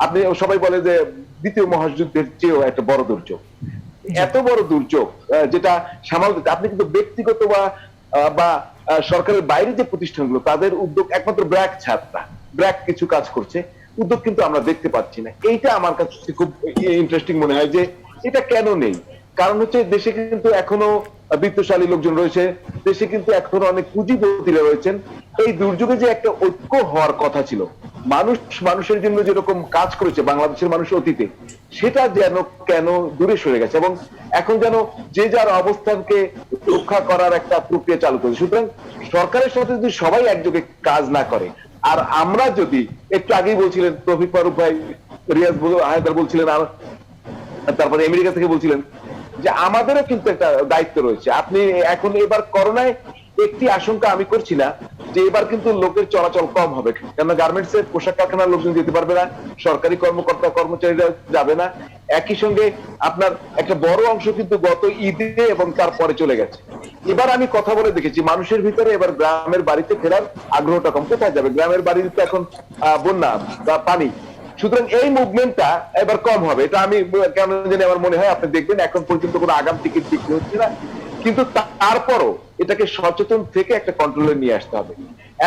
আপনি সবাই বলে যে দ্বিতীয় মহাযুদ্ধের চেয়েও একটা বড় দুর্যোগ, এত বড় দুর্যোগ যেটা সামাল দিতে আপনি কিন্তু ব্যক্তিগত বা সরকারের বাইরে যে প্রতিষ্ঠানগুলো তাদের উদ্যোগ, একমাত্র ব্র্যাক ছাড়া ব্র্যাক কিছু কাজ করছে, উদ্যোগ কিন্তু আমরা দেখতে পাচ্ছি না। এইটা আমার কাছে খুব ইন্টারেস্টিং মনে হয় যে এটা কেন নেই। কারণ হচ্ছে দেশে কিন্তু এখনো বিত্তশালী লোকজন রয়েছে, দেশে কিন্তু এখনো অনেক পুঁজিপতিরা রয়েছেন। এই দুর্যোগে যে একটা ঐক্য হওয়ার কথা ছিল, মানুষের জন্য যেরকম কাজ করেছে বাংলাদেশের মানুষ অতীতে, সেটা যেন কেন দূরে সরে গেছে, এবং এখন যেন যে যার অবস্থানকে রক্ষা করার একটা প্রক্রিয়া চালু করেছে। সুতরাং সরকারের সাথে যদি সবাই একযোগে কাজ না করে, আর আমরা যদি একটু আগেই বলছিলেন তৌফিক ফারুক ভাই, রিয়াজ হায়দার বলছিলেন, আর তারপরে আমেরিকা থেকে বলছিলেন যে আমাদেরও কিন্তু একটা দায়িত্ব রয়েছে। আপনি এখন এবার করোনায় একটি আশঙ্কা আমি করছি না যে এবার কিন্তু লোকের চলাচল কম হবে, কেন গার্মেন্টস এর পোশাক কারখানার লোকজন যেতে পারবে না, সরকারি কর্মকর্তা কর্মচারীরা যাবে না। একই সঙ্গে আপনার একটা বড় অংশ কিন্তু গত ঈদে এবং তারপরে চলে গেছে। এবার আমি কথা বলে দেখেছি মানুষের ভিতরে এবার গ্রামের বাড়িতে ফেরার আগ্রহটা কম। কোথায় যাবে? গ্রামের বাড়িতে তো এখন বন্যা বা পানি, সুতরাং এই মুভমেন্টটা এবার কম হবে। এটা আমি কেন জানি আমার মনে হয়, আপনি দেখবেন এখন পর্যন্ত কোনো আগাম টিকিট বিক্রি হচ্ছে না, কিন্তু তারপরও এটাকে সচেতন থেকে একটা কন্ট্রোলে নিয়ে আসতে হবে।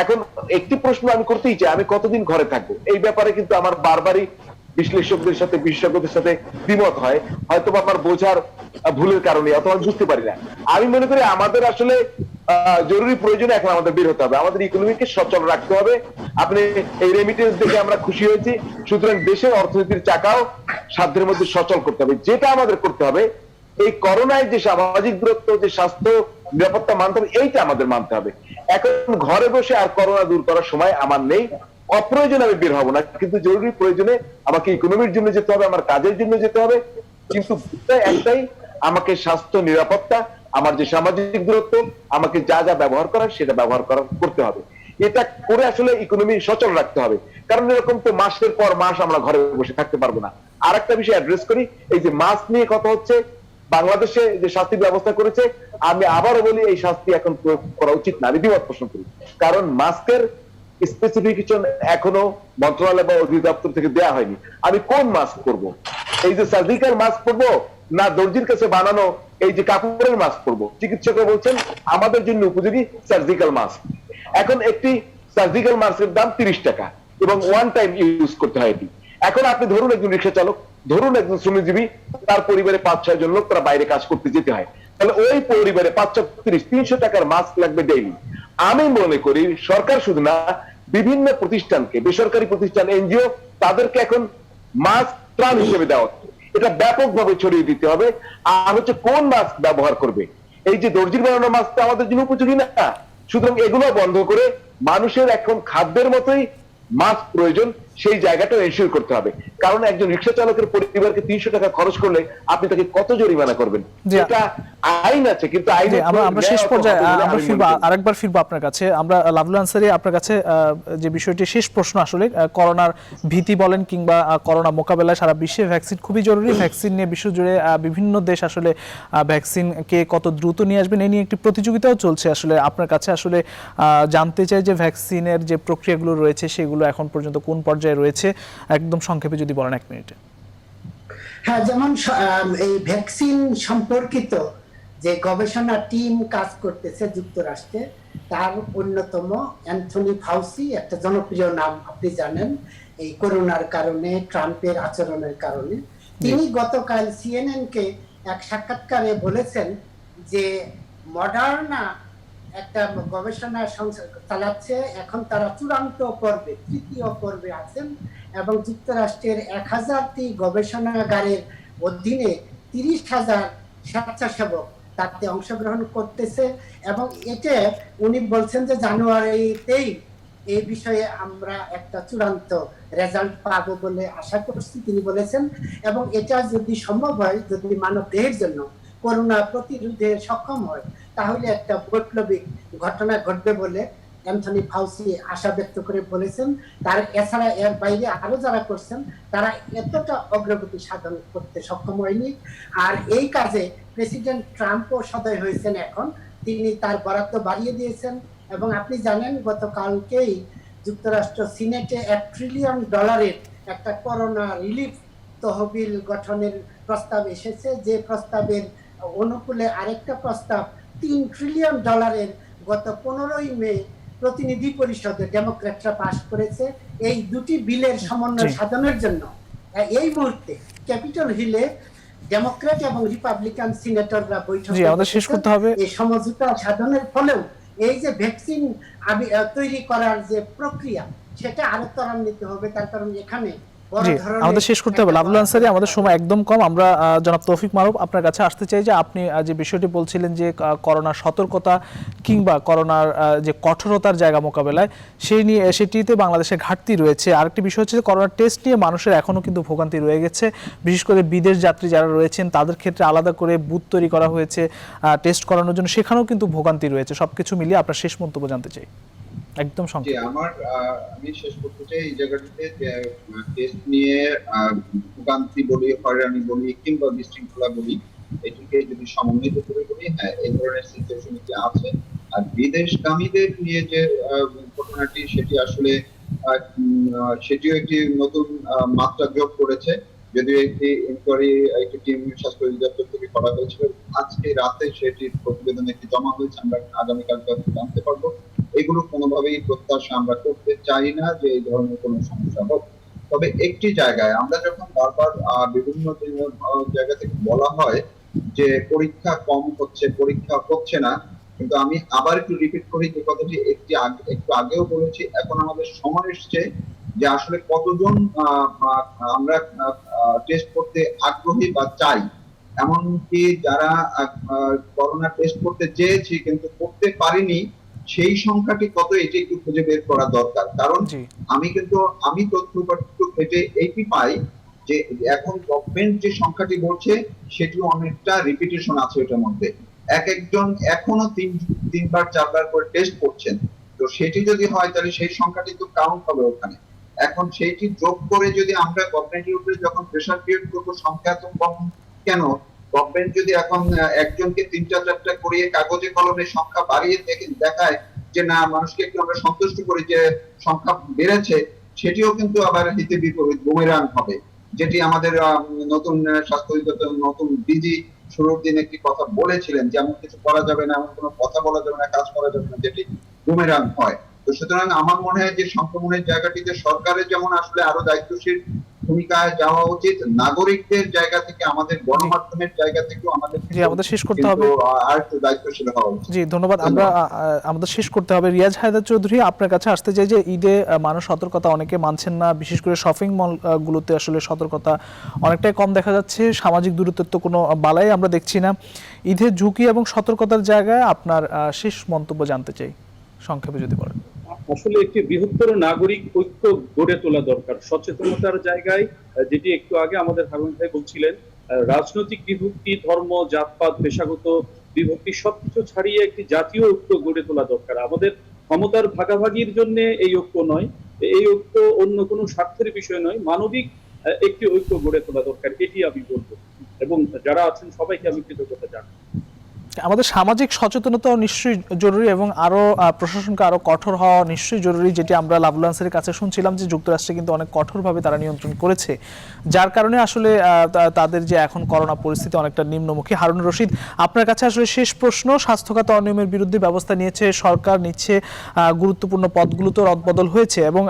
এখন একটি প্রশ্ন আমি করতেই চাই, আমি কতদিন ঘরে থাকবো, এই ব্যাপারে কিন্তু আমার বারবারই বিশ্লেষকদের সাথে বিশেষজ্ঞদের সাথে দ্বিমত হয়, হয়তো আমার বোঝার ভুলের কারণে, অথবা বুঝতে পারি না। আমি মনে করি আমাদের আসলে জরুরি প্রয়োজনে এখন আমাদের বের হতে হবে, আমাদের ইকোনমিকে সচল রাখতে হবে। আপনি এই রেমিটেন্স দেখে আমরা খুশি হয়েছি, সুতরাং দেশের অর্থনীতির চাকাও সাধ্যের মধ্যে সচল করতে হবে। যেটা আমাদের করতে হবে, এই করোনায় যে সামাজিক দূরত্ব, যে স্বাস্থ্য নিরাপত্তা মানতে হবে, এইটা আমাদের মানতে হবে। এখন ঘরে বসে আর করোনা দূর করার সময় আমার নেই, অপ্রয়োজনে আমি বের হব না, কিন্তু জরুরি প্রয়োজনে আমাকে ইকোনমির জন্য যেতে হবে, আমার কাজের জন্য যেতে হবে। কিন্তু একটাই, আমাকে স্বাস্থ্য নিরাপত্তা, আমার যে সামাজিক দূরত্ব, আমাকে যা যা ব্যবহার করার সেটা ব্যবহার করতে হবে। এটা করে আসলে ইকোনমি সচল রাখতে হবে, কারণ এরকম তো মাসের পর মাস আমরা ঘরে বসে থাকতে পারবো না। আর একটা বিষয় অ্যাড্রেস করি, এই যে মাস্ক নিয়ে কথা হচ্ছে, বাংলাদেশে যে শাস্তি ব্যবস্থা করেছে, আমি আবারও বলি এই শাস্তি এখন প্রয়োগ করা উচিত না, আমি দ্বিমত পোষণ করি। কারণ মাস্কের স্পেসিফিকেশন এখনো মন্ত্রণালয় বা অধিদপ্তর থেকে দেয়া হয়নি। আমি কোন মাস্ক করব? এই যে সার্জিক্যাল মাস্ক করব, না দর্জির কাছে বানানো এই যে কাপড়ের মাস্ক করব? চিকিৎসকরা বলছেন আমাদের জন্য উপযোগী সার্জিক্যাল মাস্ক। এখন একটি সার্জিক্যাল মাস্কের দাম 30 টাকা এবং ওয়ান টাইম ইউজ করতে হয় এটি। এখন আপনি ধরুন একজন রিক্সা চালক, ধরুন একজন শ্রমজীবী, তার পরিবারে 5-6 জন লোক, তারা বাইরে কাজ করতে যেতে হয়, তাহলে ওই পরিবারে 5-300 টাকার মাস্ক লাগবে ডেইলি। আমি মনে করি সরকার শুধু না, বিভিন্ন প্রতিষ্ঠানকে, বেসরকারি প্রতিষ্ঠান, এনজিও, তাদেরকে এখন মাস্ক ত্রাণ হিসেবে দেওয়া, এটা ব্যাপকভাবে ছড়িয়ে দিতে হবে। আর হচ্ছে কোন মাস্ক ব্যবহার করবে, এই যে দর্জির বানানো মাস্ক আমাদের জন্য উপযোগী না, সুতরাং এগুলো বন্ধ করে মানুষের এখন খাদ্যের মতোই মাস্ক প্রয়োজন, সেই জায়গাটা এনশিওর করতে হবে। কারণ একজন রিক্সা চালকের পরিবারকে 300 টাকা খরচ করলে আপনি তাকে কত জরিমানা করবেন? এটা আইন আছে, কিন্তু আইনে আমরা শেষ পর্যায়ে আমরা ফিরবো, আরেকবার ফিরবো আপনার কাছে। আমরা লাভলু আনসারী, আপনার কাছে যে বিষয়টি শেষ প্রশ্ন, আসলে করোনার ভীতি বলেন কিংবা করোনা মোকাবেলায় সারা বিশ্বে ভ্যাকসিন খুবই জরুরি। ভ্যাকসিন নিয়ে বিশ্বজুড়ে বিভিন্ন দেশ আসলে ভ্যাকসিনকে কত দ্রুত নিয়ে আসবেন এই নিয়ে একটি প্রতিযোগিতাও চলছে। আসলে আপনার কাছে আসলে জানতে চাই যে ভ্যাকসিনের যে প্রক্রিয়াগুলো রয়েছে সেগুলো এখন পর্যন্ত কোন পর্যায়ে রয়েছে, একদম সংক্ষেপে যদি বলেন 1 মিনিটে। হ্যাঁ, যেমন এই ভ্যাকসিন সম্পর্কিত যে গবেষণা টিম কাজ করতেছে যুক্তরাষ্ট্রে, তার অন্যতম অ্যান্থনি ফাউসি, একটা জনপ্রিয় নাম, আপনি জানেন এই করোনার কারণে, ট্রাম্পের আচরণের কারণে। তিনি গতকাল সিএনএন কে এক সাক্ষাৎকারে বলেছেন যে মডার্না একটা গবেষণা চালাচ্ছে, এখন তারা চূড়ান্ত পর্বে, তৃতীয় পর্বে আছেন এবং যুক্তরাষ্ট্রের 1000টি গবেষণাগারের অধীনে 30,000 স্বেচ্ছাসেবক তাতে অংশগ্রহণ করতেছে এবং এটা উনি বলছেন যে জানুয়ারিতেই এই বিষয়ে আমরা একটা চূড়ান্ত রেজাল্ট পাবো বলে আশা করছি তিনি বলেছেন। এবং এটা যদি সম্ভব হয়, যদি মানব দেহের জন্য করোনা প্রতিরোধে সক্ষম হয়, তাহলে একটা বৈপ্লবিক ঘটনা ঘটবে বলে অ্যান্থনি ফাউসি আশা ব্যক্ত করে বলেছেন। তার এছাড়া এর বাইরে আরো যারা করছেন তারা এতটা অগ্রগতি সাধন করতে সক্ষম হয়নি। আর এই কাজে প্রেসিডেন্ট ট্রাম্পও সদয় হয়েছেন, এখন তিনি তার বরাদ্দ বাড়িয়ে দিয়েছেন। এবং আপনি জানেন গতকালকেই যুক্তরাষ্ট্র সিনেটে $1 ট্রিলিয়ন একটা করোনা রিলিফ তহবিল গঠনের প্রস্তাব এসেছে, যে প্রস্তাবের অনুকূলে আরেকটা প্রস্তাব $3 ট্রিলিয়ন গত 15ই মে প্রতিনিধি পরিষদে ডেমোক্র্যাটরা পাশ করেছে। এই দুটি বিলের সমন্বয় সাধনের জন্য এই মুহূর্তে ক্যাপিটল হিলে ডেমোক্র্যাট এবং রিপাবলিকান সিনেটররা বৈঠক শেষ করতে হবে। এই সমঝোতা সাধনের ফলেও এই যে ভ্যাকসিন তৈরি করার যে প্রক্রিয়া সেটা আরো ত্বরান্বিত হবে। তার কারণ এখানে আমাদের শেষ করতে হবে। লাভলু আনসারী, আমাদের সময় একদম কম। আমরা জনাব তৌফিক মারুফ আপনার কাছে আসতে চাই যে আপনি যে বিষয়টি বলছিলেন যে করোনার সতর্কতা কিংবা করোনার যে কঠোরতার জায়গা মোকাবেলায় সেটিতে বাংলাদেশের ঘাটতি রয়েছে। আরেকটি বিষয় হচ্ছে যে করোনার টেস্ট নিয়ে মানুষের এখনো কিন্তু ভোগান্তি রয়ে গেছে, বিশেষ করে বিদেশ যাত্রী যারা রয়েছেন তাদের ক্ষেত্রে আলাদা করে বুথ তৈরি করা হয়েছে টেস্ট করানোর জন্য, সেখানেও কিন্তু ভোগান্তি রয়েছে। সবকিছু মিলিয়ে আপনার শেষ মন্তব্য জানতে চাই একদম সংক্ষেপে। আমি শেষ করতে চাই এই জায়গাটিতে যে টেস্ট নিয়ে ভোগান্তি বলি, হয়রানি বলি কিংবা বিশৃঙ্খলা বলি, এটিকে যদি সমন্বিত করে বলি, হ্যাঁ এই ধরনের সিচুয়েশন কি আছে। আর বিদেশগামীদের নিয়ে যে ঘটনাটি, সেটি আসলে সেটিও একটি নতুন মাত্রা যোগ করেছে। যদিও একটি ইনকোয়ারি একটি টিম স্বাস্থ্য অধিদপ্তর থেকে করা হয়েছিল, আজকে রাতে সেটির প্রতিবেদন একটি জমা হয়েছে, আমরা আগামীকাল জানতে পারবো। এগুলো কোনোভাবেই প্রত্যাশা আমরা করতে চাই না যে এই ধরনের কোনো সমস্যা হোক। তবে একটি জায়গায় আমরা যখন বারবার বিভিন্ন জায়গা থেকে বলা হয় যে পরীক্ষা কম হচ্ছে, পরীক্ষা হচ্ছে না, কিন্তু আমি আবার একটু রিপিট করি যে কথাটি একটু আগেও বলেছি, এখন আমাদের সময় এসছে যে আসলে কতজন আমরা টেস্ট করতে আগ্রহী বা চাই। এমনকি যারা করোনা টেস্ট করতে চেয়েছি কিন্তু করতে পারিনি, সেই সংখ্যাটি কত এটি একটু খুঁজে বের করা দরকার। কারণ আমি তথ্য ঘেটে এইটি পাই যে এখন গভর্নমেন্ট যে সংখ্যাটি বলছে সেটিও অনেকটা রিপিটেশন আছে এটার মধ্যে। একজন এখনো 3বার 4বার করে টেস্ট করছেন, তো সেটি যদি হয় তাহলে সেই সংখ্যাটি তো কাউন্ট হবে ওখানে। এখন সেইটি যোগ করে যদি আমরা গভর্নমেন্টের উপরে যখন প্রেসার ক্রিয়েট করবো সংখ্যা তো কম কেন, গভর্নমেন্ট যদি এখন একজনকে 3টা 4টা করিয়ে কাগজে কলমে সংখ্যা বাড়িয়ে দেখায় যে না মানুষকে একটু আমরা সন্তুষ্ট করি যে সংখ্যা বেড়েছে, সেটিও কিন্তু আবার হিতে বিপরীত বুমেরাং হবে। যেটি আমাদের নতুন স্বাস্থ্য অধিদপ্তর নতুন ডিজি শুরুর দিন একটি কথা বলেছিলেন, যেমন কিছু করা যাবে না, এমন কোনো কথা বলা যাবে না, কাজ করা যাবে না, যেটি বুমেরাং হয়। তো সুতরাং আমার মনে হয় যে সংক্রমণের জায়গাটিতে সরকারের যেমন আসলে আরো দায়িত্বশীল ভূমিকায় যাওয়া উচিত, নাগরিকদের জায়গা থেকে, আমাদের গণমাধ্যমের জায়গা থেকেও আমাদের শেষ করতে হবে, আর একটু দায়িত্বশীল হওয়া উচিত। জি ধন্যবাদ। আমরা আমাদের শেষ করতে হবে। রিয়াজ হায়দার চৌধুরী, আপনার কাছে আসতে চাই যে ঈদে মানুষ সতর্কতা অনেকে মানছেন না, বিশেষ করে শপিং মল গুলোতে আসলে সতর্কতা অনেকটাই কম দেখা যাচ্ছে, সামাজিক দূরত্বের তো কোনো বালাই আমরা দেখছি না। ঈদের ঝুঁকি এবং সতর্কতার জায়গায় আপনার শেষ মন্তব্য জানতে চাই, সংক্ষেপে যদি বলেন। আসলে একটি বৃহত্তর নাগরিক ঐক্য গড়ে তোলা দরকার সচেতনতার জায়গায়, যেটি একটু আগে আমাদের হারুন ভাই বলছিলেন, রাজনৈতিক বিভক্তি, ধর্ম, জাতপাত, পেশাগত বিভক্তি সবকিছু ছাড়িয়ে একটি জাতীয় ঐক্য গড়ে তোলা দরকার। আমাদের ক্ষমতার ভাগাভাগির জন্য এই ঐক্য নয়, এই ঐক্য অন্য কোনো স্বার্থের বিষয় নয়, মানবিক একটি ঐক্য গড়ে তোলা দরকার, এটি আমি বলবো। এবং যারা আছেন সবাইকে আমি কৃতজ্ঞতা জানাই। আমাদের সামাজিক সচেতনতাও নিশ্চয়ই জরুরি এবং আরো প্রশাসনকে আরো কঠোর হওয়া নিশ্চয়ই জরুরি, যেটি আমরা লাভলু আনসারীর কাছে শুনছিলাম যে যুক্তরাষ্ট্রে কিন্তু অনেক কঠোরভাবে তারা নিয়ন্ত্রণ করেছে, যার কারণে আসলে তাদের যে এখন করোনা পরিস্থিতি অনেকটা নিম্নমুখী। হারুনুর রশিদ, আপনার কাছে আসলে শেষ প্রশ্ন, স্বাস্থ্যখাত অনিয়মের বিরুদ্ধে ব্যবস্থা নিয়েছে সরকার, নিচ্ছে, গুরুত্বপূর্ণ পদগুলোতে রদবদল হয়েছে এবং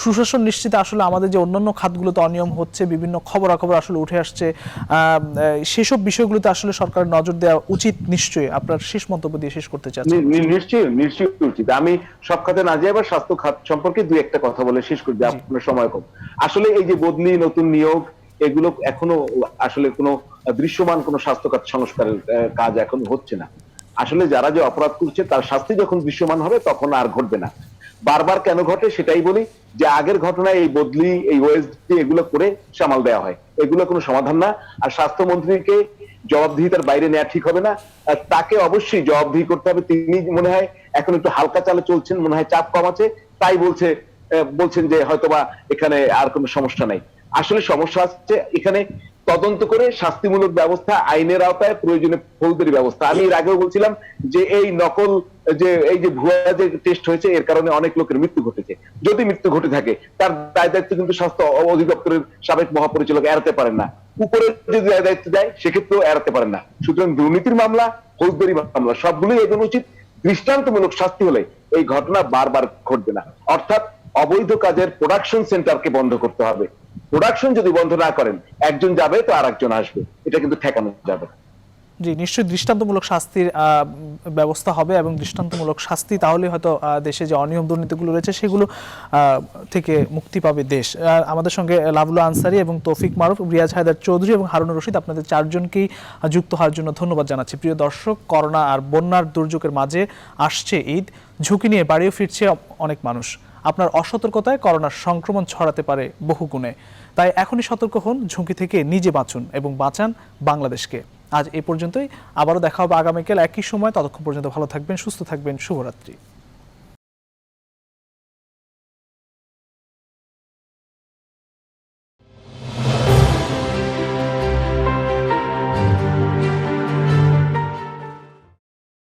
সুশাসন নিশ্চিত আসলে আমাদের যে অন্যান্য খাতগুলোতে অনিয়ম হচ্ছে, বিভিন্ন খবরাখবর আসলে উঠে আসছে, সেসব বিষয়গুলোতে আসলে সরকারের নজর দেওয়া উচিত নিশ্চয়ই। আপনার শেষ মন্তব্য দিয়ে শেষ করতে চাচ্ছি। নিশ্চয়ই উচিত। আমি সব খাতে না যাই, আবার স্বাস্থ্য খাত সম্পর্কে দুই একটা কথা বলে শেষ করে দিই, আপনার সময় কম। আসলে এই যে বদলি, নতুন নিয়োগ, এগুলো এখনো আসলে কোনো দৃশ্যমান কোনো স্বাস্থ্য খাত সংস্কারের কাজ এখন হচ্ছে না। আসলে যারা যে অপরাধ করছে তার শাস্তি যখন দৃশ্যমান হবে তখন আর ঘটবে না। বারবার কেন ঘটে সেটাই বলি, যে আগের ঘটনায় এই বদলি, এই ওএসডি এগুলো করে সামাল দেওয়া হয়, এগুলো কোনো সমাধান না। আর স্বাস্থ্যমন্ত্রীকে জবাবদিহিতার বাইরে নেওয়া ঠিক হবে না, তাকে অবশ্যই জবাবদিহি করতে হবে। তিনি মনে হয় এখন একটু হালকা চালে চলছেন, মনে হয় চাপ কম আছে, তাই বলছেন যে হয়তোবা এখানে আর কোনো সমস্যা নাই। আসলে সমস্যা আছে এখানে। তদন্ত করে শাস্তিমূলক ব্যবস্থা, আইনের আওতায়, প্রয়োজনে ফৌজদারি ব্যবস্থা। আমি এর আগেও বলছিলাম যে এই নকল, যে এই যে ভুয়া যে টেস্ট হয়েছে, এর কারণে অনেক লোকের মৃত্যু ঘটেছে। যদি মৃত্যু ঘটে থাকে তার দায় দায়িত্ব কিন্তু স্বাস্থ্য অধিদপ্তরের সাবেক মহাপরিচালক এড়াতে পারেন না, উপরে যদি দায় দায়িত্ব দেয় সেক্ষেত্রেও এড়াতে পারেন না। সুতরাং দুর্নীতির মামলা, ফৌজদারি মামলা সবগুলোই এগোনো উচিত। দৃষ্টান্তমূলক শাস্তি হলে এই ঘটনা বারবার ঘটবে না। অর্থাৎ অবৈধ কাজের প্রোডাকশন সেন্টারকে বন্ধ করতে হবে। প্রোডাকশন যদি বন্ধ না করেন, একজন যাবে তো আর একজন আসবে, এটা কিন্তু ঠেকানো যাবে না। জি, নিশ্চয়ই দৃষ্টান্তমূলক শাস্তির ব্যবস্থা হবে এবং দৃষ্টান্তমূলক শাস্তি, তাহলে হয়তো দেশে যে অনিয়ম দুর্নীতিগুলো রয়েছে সেগুলো থেকে মুক্তি পাবে দেশ। আমাদের সঙ্গে লাভলু আনসারী এবং তৌফিক মারুফ, রিয়াজ হায়দার চৌধুরী এবং হারুনুর রশিদ, আপনাদের চারজনকেই যুক্ত হওয়ার জন্য ধন্যবাদ জানাচ্ছি। প্রিয় দর্শক, করোনা আর বন্যার দুর্যোগের মাঝে আসছে ঈদ, ঝুঁকি নিয়ে বাড়িও ফিরছে অনেক মানুষ। আপনার অসতর্কতায় করোনার সংক্রমণ ছড়াতে পারে বহু গুণে, তাই এখনই সতর্ক হন, ঝুঁকি থেকে নিজে বাঁচুন এবং বাঁচান বাংলাদেশকে। আজ এই পর্যন্তই, আবারও দেখা হবে আগামীকাল একই সময়। ততক্ষণ পর্যন্ত ভালো থাকবেন, সুস্থ থাকবেন, শুভরাত্রি।